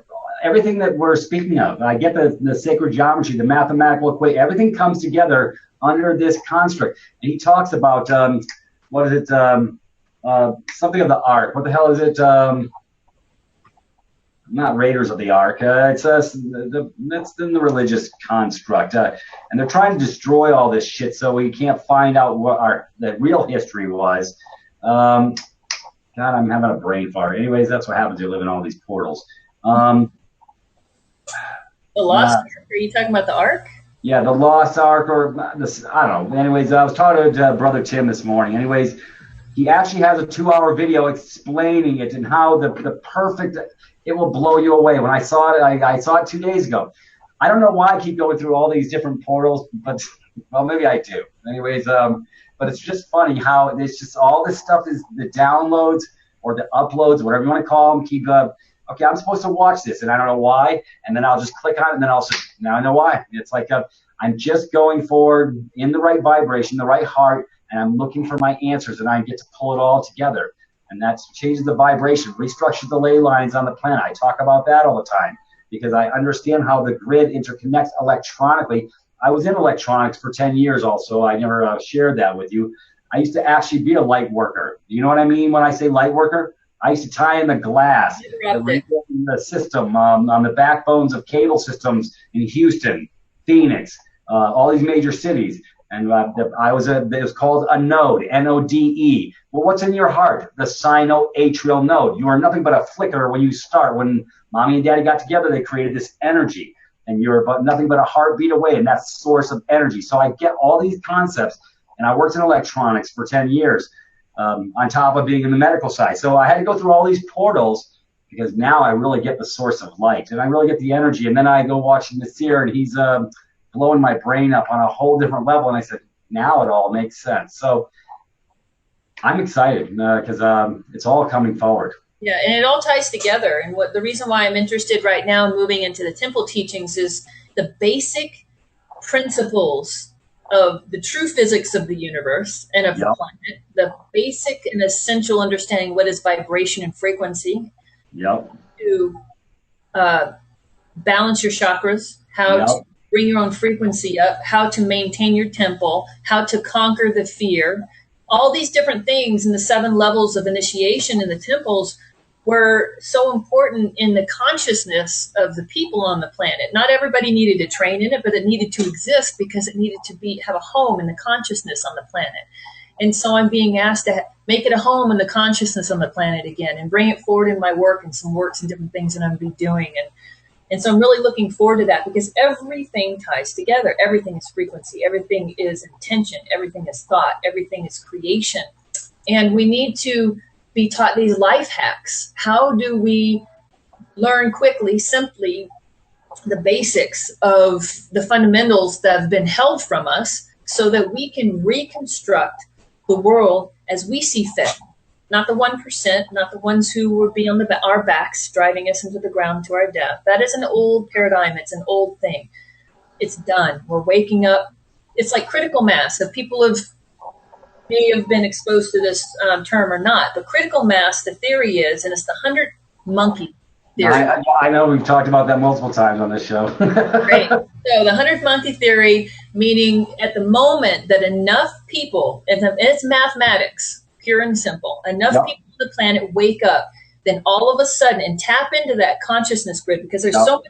everything that we're speaking of. I get the sacred geometry, the mathematical equation. Everything comes together under this construct. And he talks about, what is it, something of the Ark. What the hell is it? Not Raiders of the Ark. It's that's in the religious construct. And they're trying to destroy all this shit so we can't find out what the real history was. God, I'm having a brain fart. Anyways, that's what happens. You live in all these portals. The Lost Ark? Are you talking about the Ark? Yeah, the Lost Ark, or this, I don't know. Anyways, I was talking to Brother Tim this morning. Anyways, he actually has a 2-hour video explaining it and how the perfect, it will blow you away. When I saw it, I saw it 2 days ago. I don't know why I keep going through all these different portals, but, well, maybe I do. Anyways, but it's just funny how it's just all this stuff is the downloads or the uploads, whatever you want to call them, keep okay, I'm supposed to watch this, and I don't know why, and then I'll just click on it, and then I'll say, now I know why. It's like I'm just going forward in the right vibration, the right heart, and I'm looking for my answers, and I get to pull it all together. And that changes the vibration, restructures the ley lines on the planet. I talk about that all the time because I understand how the grid interconnects electronically I was in electronics for 10 years also. I never shared that with you. I used to actually be a light worker. You know what I mean when I say light worker? I used to tie in the glass, the system, on the backbones of cable systems in Houston, Phoenix, all these major cities. And it was called a node, N-O-D-E. Well, what's in your heart? The sinoatrial node. You are nothing but a flicker when you start. When mommy and daddy got together, they created this energy. And you're nothing but a heartbeat away, and that's the source of energy. So I get all these concepts, and I worked in electronics for 10 years on top of being in the medical side. So I had to go through all these portals because now I really get the source of light, and I really get the energy. And then I go watch Nasir, and he's blowing my brain up on a whole different level. And I said, now it all makes sense. So I'm excited because it's all coming forward. Yeah, and it all ties together. And the reason why I'm interested right now moving into the temple teachings is the basic principles of the true physics of the universe and of the planet, the basic and essential understanding what is vibration and frequency, to balance your chakras, how to bring your own frequency up, how to maintain your temple, how to conquer the fear. All these different things in the 7 levels of initiation in the temples were so important in the consciousness of the people on the planet. Not everybody needed to train in it, but it needed to exist because it needed to have a home in the consciousness on the planet. And so I'm being asked to make it a home in the consciousness on the planet again and bring it forward in my work and some works and different things that I'm going to be doing. And so I'm really looking forward to that because everything ties together. Everything is frequency. Everything is intention. Everything is thought. Everything is creation. And we need to be taught these life hacks. How do we learn quickly, simply, the basics of the fundamentals that have been held from us so that we can reconstruct the world as we see fit? Not the 1%, not the ones who will be on our backs, driving us into the ground to our death. That is an old paradigm. It's an old thing. It's done. We're waking up. It's like critical mass. If people may have been exposed to this term or not, but critical mass, the theory is, and it's the 100 monkey theory. I know we've talked about that multiple times on this show. Right. So the 100 monkey theory, meaning at the moment that enough people, and it's mathematics, pure and simple, enough people on the planet wake up, then all of a sudden, and tap into that consciousness grid, because there's so much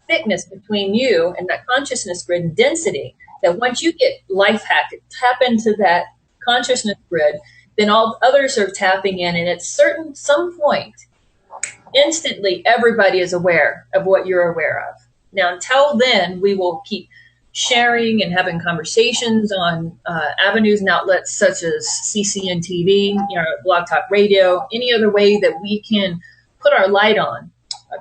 thickness between you and that consciousness grid and density, that once you get life hacked, tap into that consciousness grid, then all others are tapping in, and at some point, instantly, everybody is aware of what you're aware of. Now, until then, we will keep sharing and having conversations on avenues and outlets such as CCN TV, Blog Talk Radio, any other way that we can put our light on,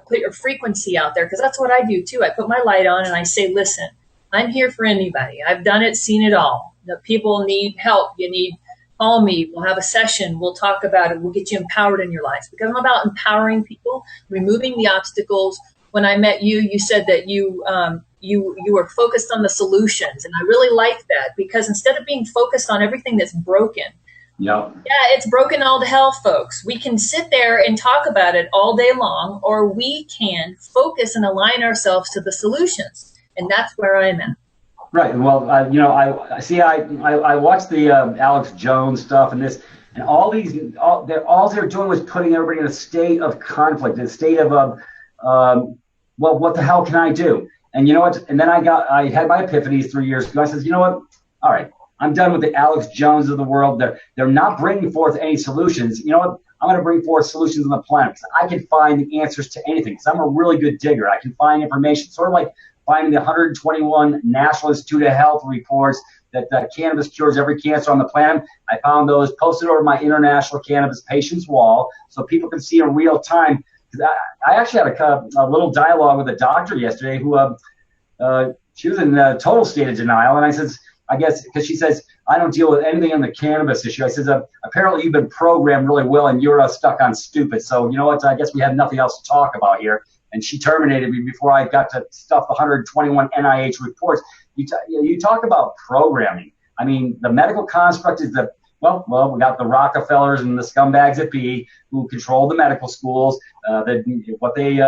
put your frequency out there, because that's what I do too. I put my light on and I say, listen, I'm here for anybody. I've done it, seen it all. The people need help. You need, call me. We'll have a session. We'll talk about it. We'll get you empowered in your life, because I'm about empowering people, removing the obstacles. When I met you, you said that you were focused on the solutions. And I really like that, because instead of being focused on everything that's broken, it's broken all to hell, folks. We can sit there and talk about it all day long, or we can focus and align ourselves to the solutions. And that's where I'm at. Right. Well, I watched the Alex Jones stuff and this, and all they're doing was putting everybody in a state of conflict, in a state of, well, what the hell can I do? And you know what? And then I had my epiphanies 3 years ago. I said, you know what? All right, I'm done with the Alex Jones of the world. They're not bringing forth any solutions. You know what? I'm going to bring forth solutions on the planet, because I can find the answers to anything, because I'm a really good digger. I can find information, sort of like finding the 121 National Institute of Health reports that cannabis cures every cancer on the planet. I found those posted over my International Cannabis Patients Wall so people can see in real time. I actually had a little dialogue with a doctor yesterday who she was in a total state of denial. And I says, I guess, because she says, I don't deal with anything on the cannabis issue. I says, apparently you've been programmed really well and you're stuck on stupid. So you know what? I guess we have nothing else to talk about here. And she terminated me before I got to stuff the 121 NIH reports. You talk about programming. I mean, the medical construct is well, we got the Rockefellers and the scumbags at B who control the medical schools, what they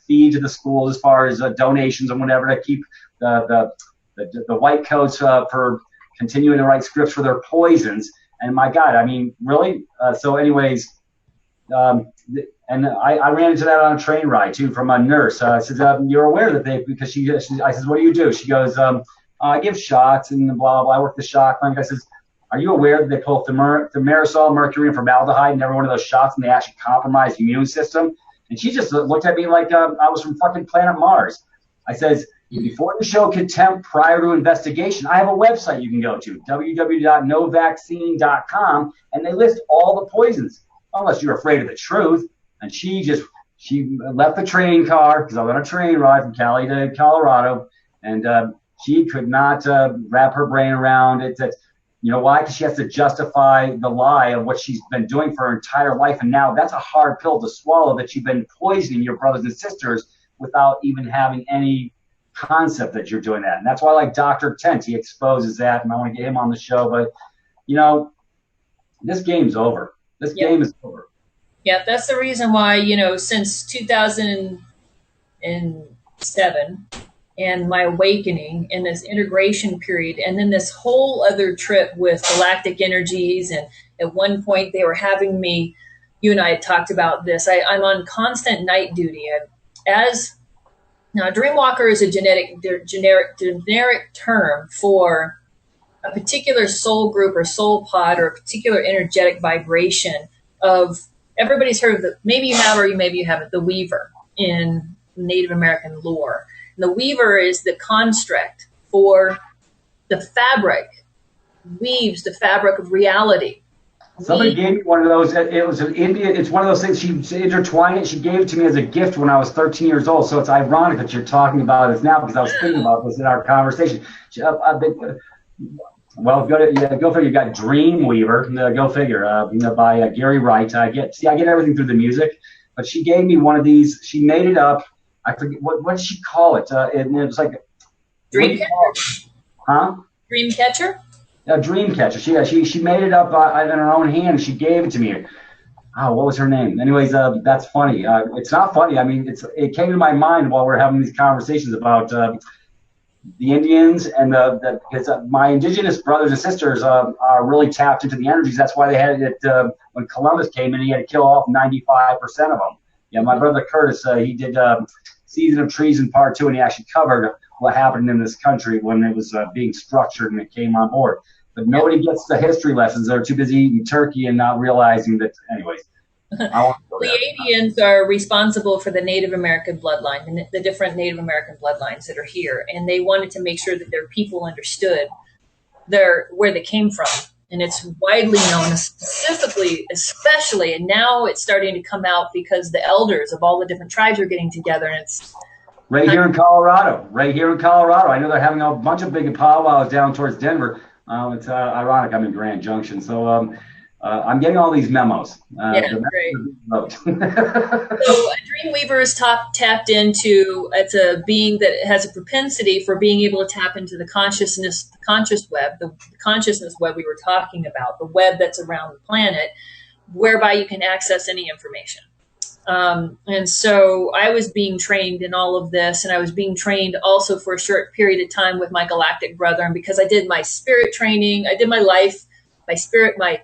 feed to the schools as far as donations and whatever to keep the the white coats for continuing to write scripts for their poisons. And my God, I mean, really? So anyways, and I ran into that on a train ride too from a nurse. I said, "You're aware that they?" Because I said, "What do you do?" She goes, "I give shots and blah blah. I work the shot clinic." I says, "Are you aware that they pull thimerosal, mercury, and formaldehyde in every one of those shots, and they actually compromise the immune system?" And she just looked at me like I was from fucking planet Mars. I says, "Before you show contempt prior to investigation, I have a website you can go to, www.novaccine.com, and they list all the poisons, unless you're afraid of the truth." And she left the train car, because I was on a train ride from Cali to Colorado, and she could not wrap her brain around it. That, you know why? Because she has to justify the lie of what she's been doing for her entire life, and now that's a hard pill to swallow, that you've been poisoning your brothers and sisters without even having any concept that you're doing that. And that's why I like Dr. Tent. He exposes that, and I want to get him on the show. But, you know, this game's over. This game is over. Yeah, that's the reason why, you know, since 2007 and my awakening and this integration period, and then this whole other trip with galactic energies. And at one point they were having me, you and I had talked about this. I'm on constant night duty. Now, Dreamwalker is a generic term for a particular soul group or soul pod or a particular energetic vibration of, everybody's heard of maybe you have or maybe you haven't, the Weaver in Native American lore. And the Weaver is the construct for the fabric, weaves the fabric of reality. Somebody gave me one of those. It was an Indian. It's one of those things. She intertwined it. She gave it to me as a gift when I was 13 years old. So it's ironic that you're talking about this now, because I was thinking about this in our conversation. Well, go figure. You got Dreamweaver. Go figure. By Gary Wright. I get everything through the music. But she gave me one of these. She made it up. I forget what did she call it? And it was like Dreamcatcher. Huh? Dreamcatcher. A Dreamcatcher. She made it up in her own hand. She gave it to me. Oh, what was her name? Anyways, that's funny. It's not funny. I mean, it came to my mind while we're having these conversations about the Indians and because my indigenous brothers and sisters are really tapped into the energies. That's why they had it when Columbus came in. He had to kill off 95% of them. Yeah, my brother Curtis, he did Season of Treason Part 2, and he actually covered what happened in this country when it was being structured and it came on board. But nobody gets the history lessons. They're too busy eating turkey and not realizing that. Anyways, Pleiadians are responsible for the Native American bloodline, the different Native American bloodlines that are here, and they wanted to make sure that their people understood where they came from. And it's widely known, especially, and now it's starting to come out because the elders of all the different tribes are getting together, and it's right here in Colorado. I know they're having a bunch of big powwows down towards Denver. It's ironic. I'm in Grand Junction, so I'm getting all these memos. Yeah, great. So a Dreamweaver is tapped into. It's a being that has a propensity for being able to tap into the conscious web, the consciousness web we were talking about, the web that's around the planet, whereby you can access any information. And so I was being trained in all of this, and I was being trained also for a short period of time with my galactic brother. And because I did my spirit training, I did my life, my spirit, my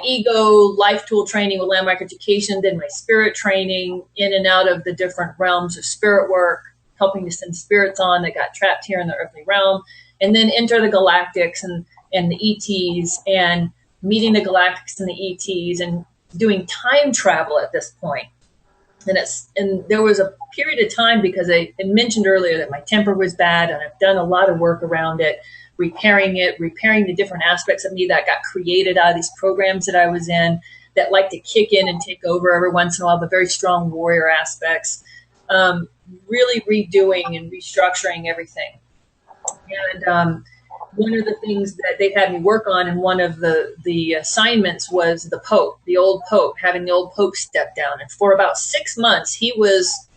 ego life tool training with Landmark Education, did my spirit training in and out of the different realms of spirit work, helping to send spirits on that got trapped here in the earthly realm, and then enter the galactics and the ETs, and meeting the galactics and the ETs, and doing time travel at this point. And there was a period of time, because I mentioned earlier that my temper was bad, and I've done a lot of work around it, repairing the different aspects of me that got created out of these programs that I was in, that like to kick in and take over every once in a while, the very strong warrior aspects, really redoing and restructuring everything. And one of the things that they had me work on, and one of the assignments, was the Pope, the old Pope, having the old Pope step down. And for about 6 months, he was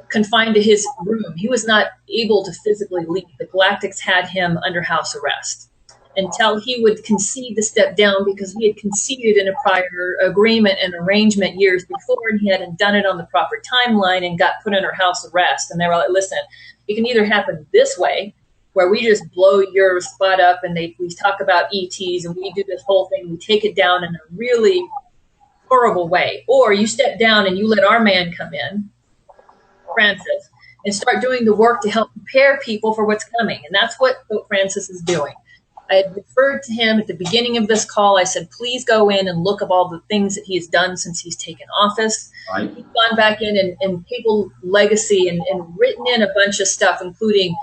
confined to his room. He was not able to physically leave. The Galactics had him under house arrest until he would concede to step down, because he had conceded in a prior agreement and arrangement years before, and he hadn't done it on the proper timeline and got put under house arrest. And they were like, listen, it can either happen this way, where we just blow your spot up and we talk about ETs and we do this whole thing. We take it down in a really horrible way. Or you step down and you let our man come in, Francis, and start doing the work to help prepare people for what's coming. And that's what Pope Francis is doing. I had referred to him at the beginning of this call. I said, please go in and look at all the things that he has done since he's taken office. Right. He's gone back in and papal legacy and written in a bunch of stuff, including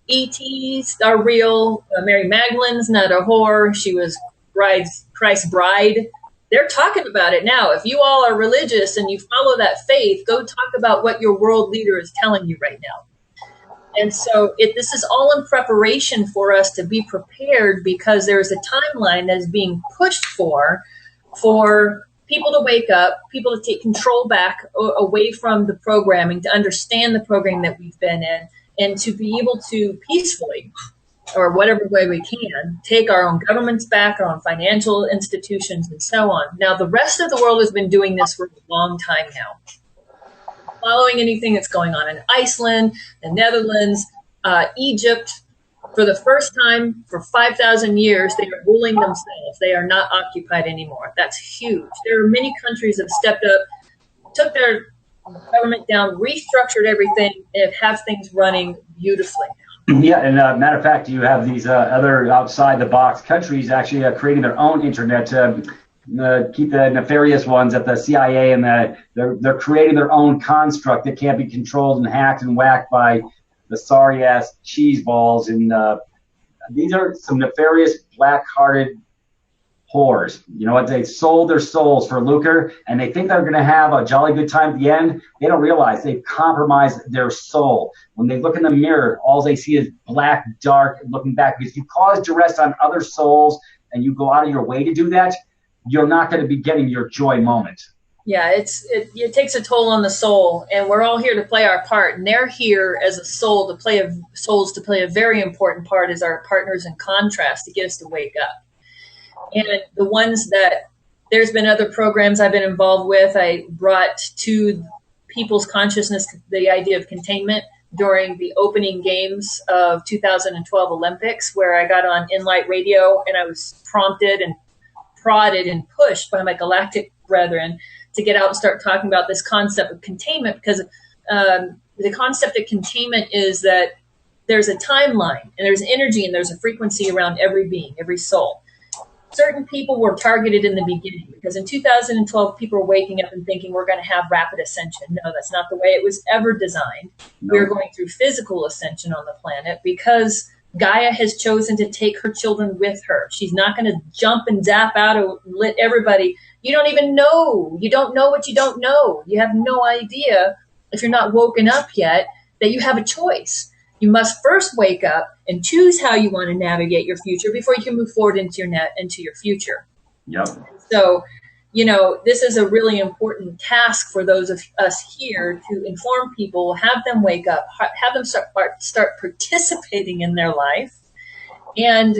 ETs are real. Mary Magdalene's not a whore. She was Christ's bride. They're talking about it now. If you all are religious and you follow that faith, go talk about what your world leader is telling you right now. And so this is all in preparation for us to be prepared, because there is a timeline that is being pushed for people to wake up, people to take control back away from the programming, to understand the program that we've been in, and to be able to peacefully, or whatever way we can, take our own governments back, our own financial institutions, and so on. Now, the rest of the world has been doing this for a long time now, following anything that's going on in Iceland, the Netherlands, Egypt. For the first time for 5,000 years, they are ruling themselves. They are not occupied anymore. That's huge. There are many countries that have stepped up, took their government down, restructured everything, and have things running beautifully. Yeah, and matter of fact, you have these other outside-the-box countries actually creating their own internet to keep the nefarious ones at the CIA, and they're creating their own construct that can't be controlled and hacked and whacked by the sorry-ass cheese balls. And these are some nefarious, black-hearted whores. You know what? They sold their souls for lucre, and they think they're going to have a jolly good time at the end. They don't realize they've compromised their soul. When they look in the mirror, all they see is black, dark, looking back. Because if you cause duress on other souls and you go out of your way to do that, you're not going to be getting your joy moment. Yeah, it takes a toll on the soul, and we're all here to play our part. And they're here as a soul to play a very important part as our partners in contrast, to get us to wake up. And the ones that there's been other programs I've been involved with, I brought to people's consciousness the idea of containment during the opening games of 2012 Olympics, where I got on Enlight Radio and I was prompted and prodded and pushed by my galactic brethren to get out and start talking about this concept of containment, because the concept of containment is that there's a timeline and there's energy and there's a frequency around every being, every soul. Certain people were targeted in the beginning, because in 2012, people were waking up and thinking we're going to have rapid ascension. No, that's not the way it was ever designed. No. We're going through physical ascension on the planet because Gaia has chosen to take her children with her. She's not going to jump and zap out and let everybody. You don't even know. You don't know what you don't know. You have no idea, if you're not woken up yet, that you have a choice. You must first wake up and choose how you want to navigate your future before you can move forward into your future. Yep. So, this is a really important task for those of us here to inform people, have them wake up, have them start participating in their life. And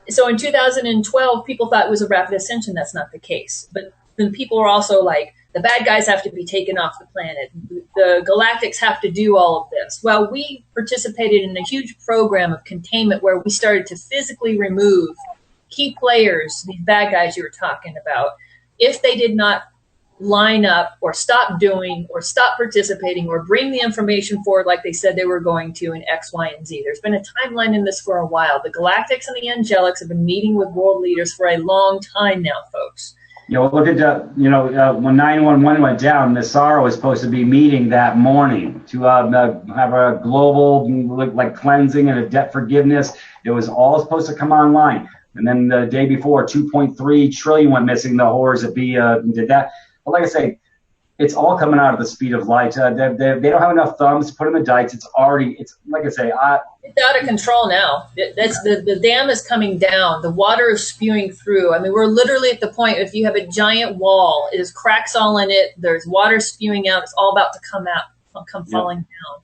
so in 2012, people thought it was a rapid ascension. That's not the case. But then people are also like, the bad guys have to be taken off the planet. The galactics have to do all of this. Well, we participated in a huge program of containment where we started to physically remove key players, these bad guys you were talking about, if they did not line up or stop doing or stop participating or bring the information forward like they said they were going to in X, Y, and Z. There's been a timeline in this for a while. The galactics and the angelics have been meeting with world leaders for a long time now, folks. Look at when 911 went down, Nassara was supposed to be meeting that morning to have a global cleansing and a debt forgiveness. It was all supposed to come online. And then the day before, 2.3 trillion went missing. The whores that did that. But like I say, it's all coming out of the speed of light. They don't have enough thumbs to put in the dikes. It's like I say. It's out of control now. The dam is coming down. The water is spewing through. I mean, we're literally at the point, if you have a giant wall, there's cracks all in it. There's water spewing out. It's all about to come falling down.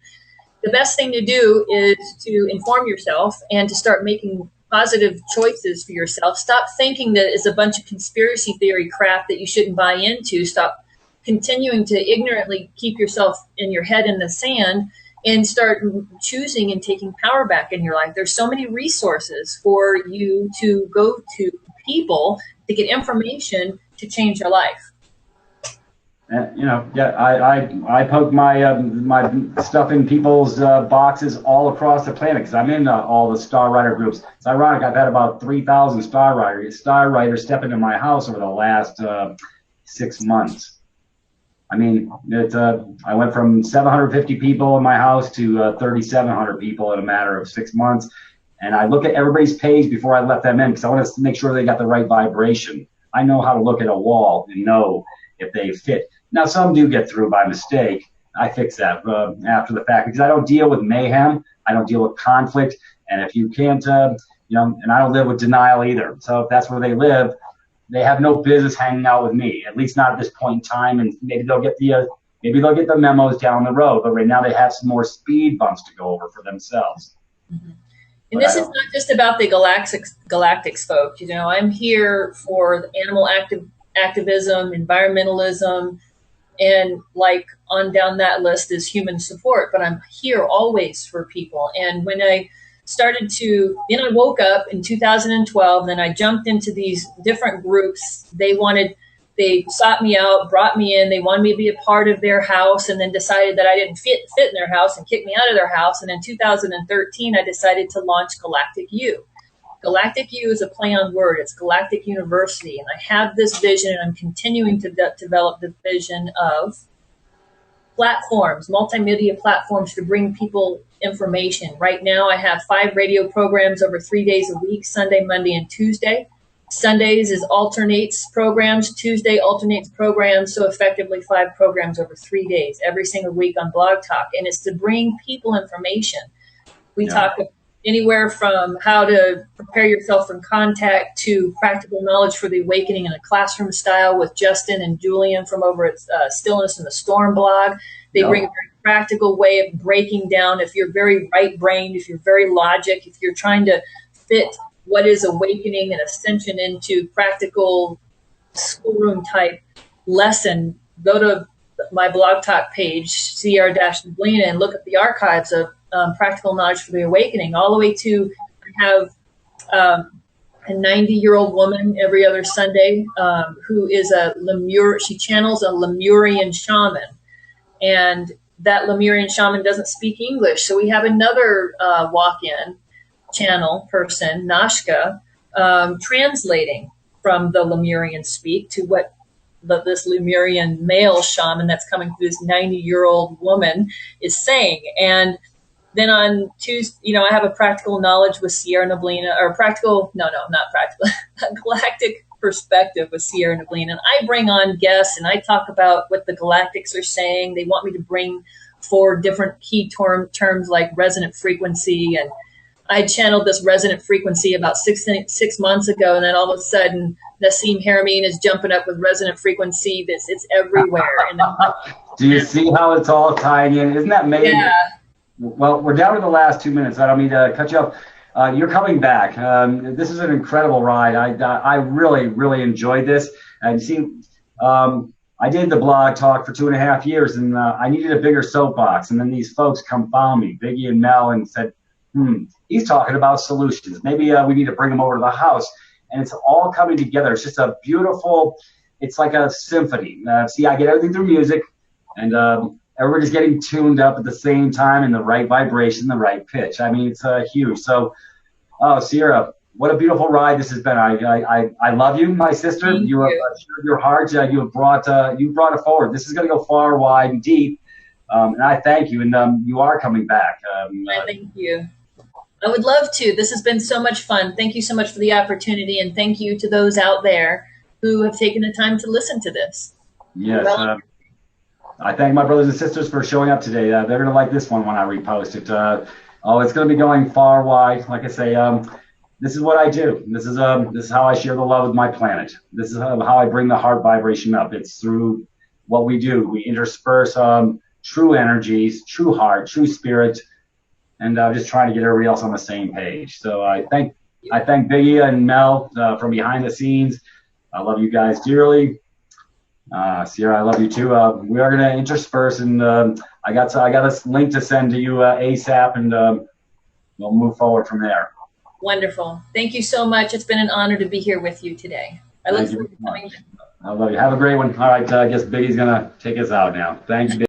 The best thing to do is to inform yourself and to start making positive choices for yourself. Stop thinking that it's a bunch of conspiracy theory crap that you shouldn't buy into. Stop continuing to ignorantly keep yourself in your head in the sand and start choosing and taking power back in your life. There's so many resources for you to go to, people to get information to change your life. You know, yeah, I poke my stuff in people's boxes all across the planet because I'm in all the Star Rider groups. It's ironic. I've had about 3,000 Star Riders step into my house over the last 6 months. I mean, I went from 750 people in my house to 3,700 people in a matter of 6 months. And I look at everybody's page before I let them in because I want to make sure they got the right vibration. I know how to look at a wall and know if they fit. Now, some do get through by mistake. I fix that after the fact because I don't deal with mayhem. I don't deal with conflict. And if you can't, you know, and I don't live with denial either. So if that's where they live, they have no business hanging out with me, at least not at this point in time. And maybe they'll get the memos down the road. But right now they have some more speed bumps to go over for themselves. Mm-hmm. And this is not just about the galactics folks. You know, I'm here for the animal activism, environmentalism, and like on down that list is human support. But I'm here always for people. And when I started to, then I woke up in 2012, then I jumped into these different groups. They sought me out, brought me in. They wanted me to be a part of their house, and then decided that I didn't fit in their house and kicked me out of their house. And in 2013, I decided to launch Galactic U. Galactic U is a play on word. It's Galactic University. And I have this vision, and I'm continuing to develop the vision of platforms, multimedia platforms to bring people information. Right now, I have 5 radio programs over 3 days a week, Sunday, Monday, and Tuesday. Sundays is alternates programs. Tuesday alternates programs. So effectively 5 programs over 3 days, every single week on Blog Talk. And it's to bring people information. We talk anywhere from how to prepare yourself for contact to practical knowledge for the awakening in a classroom style with Justin and Julian from over at Stillness in the Storm blog. They bring a very practical way of breaking down. If you're very right-brained, if you're very logic, if you're trying to fit what is awakening and ascension into practical schoolroom type lesson, go to my Blog Talk page, CR-Neblina, and look at the archives of Practical Knowledge for the Awakening, all the way to I have a 90-year-old woman every other Sunday who is she channels a Lemurian shaman. And that Lemurian shaman doesn't speak English. So we have another walk-in channel person, Nashka, translating from the Lemurian speak to what this Lemurian male shaman that's coming through this 90-year-old woman is saying. And then on Tuesday, I have a practical knowledge with Sierra Neblina, or not practical, a galactic perspective with Sierra Neblina. And I bring on guests and I talk about what the galactics are saying. They want me to bring forward different key terms like resonant frequency. And I channeled this resonant frequency about six months ago. And then all of a sudden, Nassim Haramein is jumping up with resonant frequency. It's everywhere. And do you see how it's all tying in? Isn't that amazing? Yeah. Well, we're down to the last 2 minutes. I don't mean to cut you off. You're coming back. This is an incredible ride. I really, really enjoyed this. And see, I did the Blog Talk for 2.5 years, and I needed a bigger soapbox. And then these folks found me, Biggie and Mel, and said, he's talking about solutions. Maybe we need to bring him over to the house. And it's all coming together. It's just a beautiful, it's like a symphony. See, I get everything through music, and everybody's getting tuned up at the same time in the right vibration, the right pitch. I mean, it's huge. So, Sierra, what a beautiful ride this has been. I love you, my sister. You have shared your heart. You have brought it forward. This is going to go far, wide, and deep. And I thank you. And you are coming back. I thank you. I would love to. This has been so much fun. Thank you so much for the opportunity, and thank you to those out there who have taken the time to listen to this. Yes. I thank my brothers and sisters for showing up today. They're going to like this one when I repost it. It's going to be going far, wide. Like I say, this is what I do. This is how I share the love with my planet. This is how I bring the heart vibration up. It's through what we do. We intersperse true energies, true heart, true spirit, and just trying to get everybody else on the same page. So I thank Biggie and Mel from behind the scenes. I love you guys dearly. Sierra, I love you too. We are going to intersperse, and I got a link to send to you ASAP, and we'll move forward from there. Wonderful. Thank you so much. It's been an honor to be here with you today. I look Thank you forward very to coming. much. I love you. Have a great one. All right, I guess Biggie's going to take us out now. Thank you, Biggie.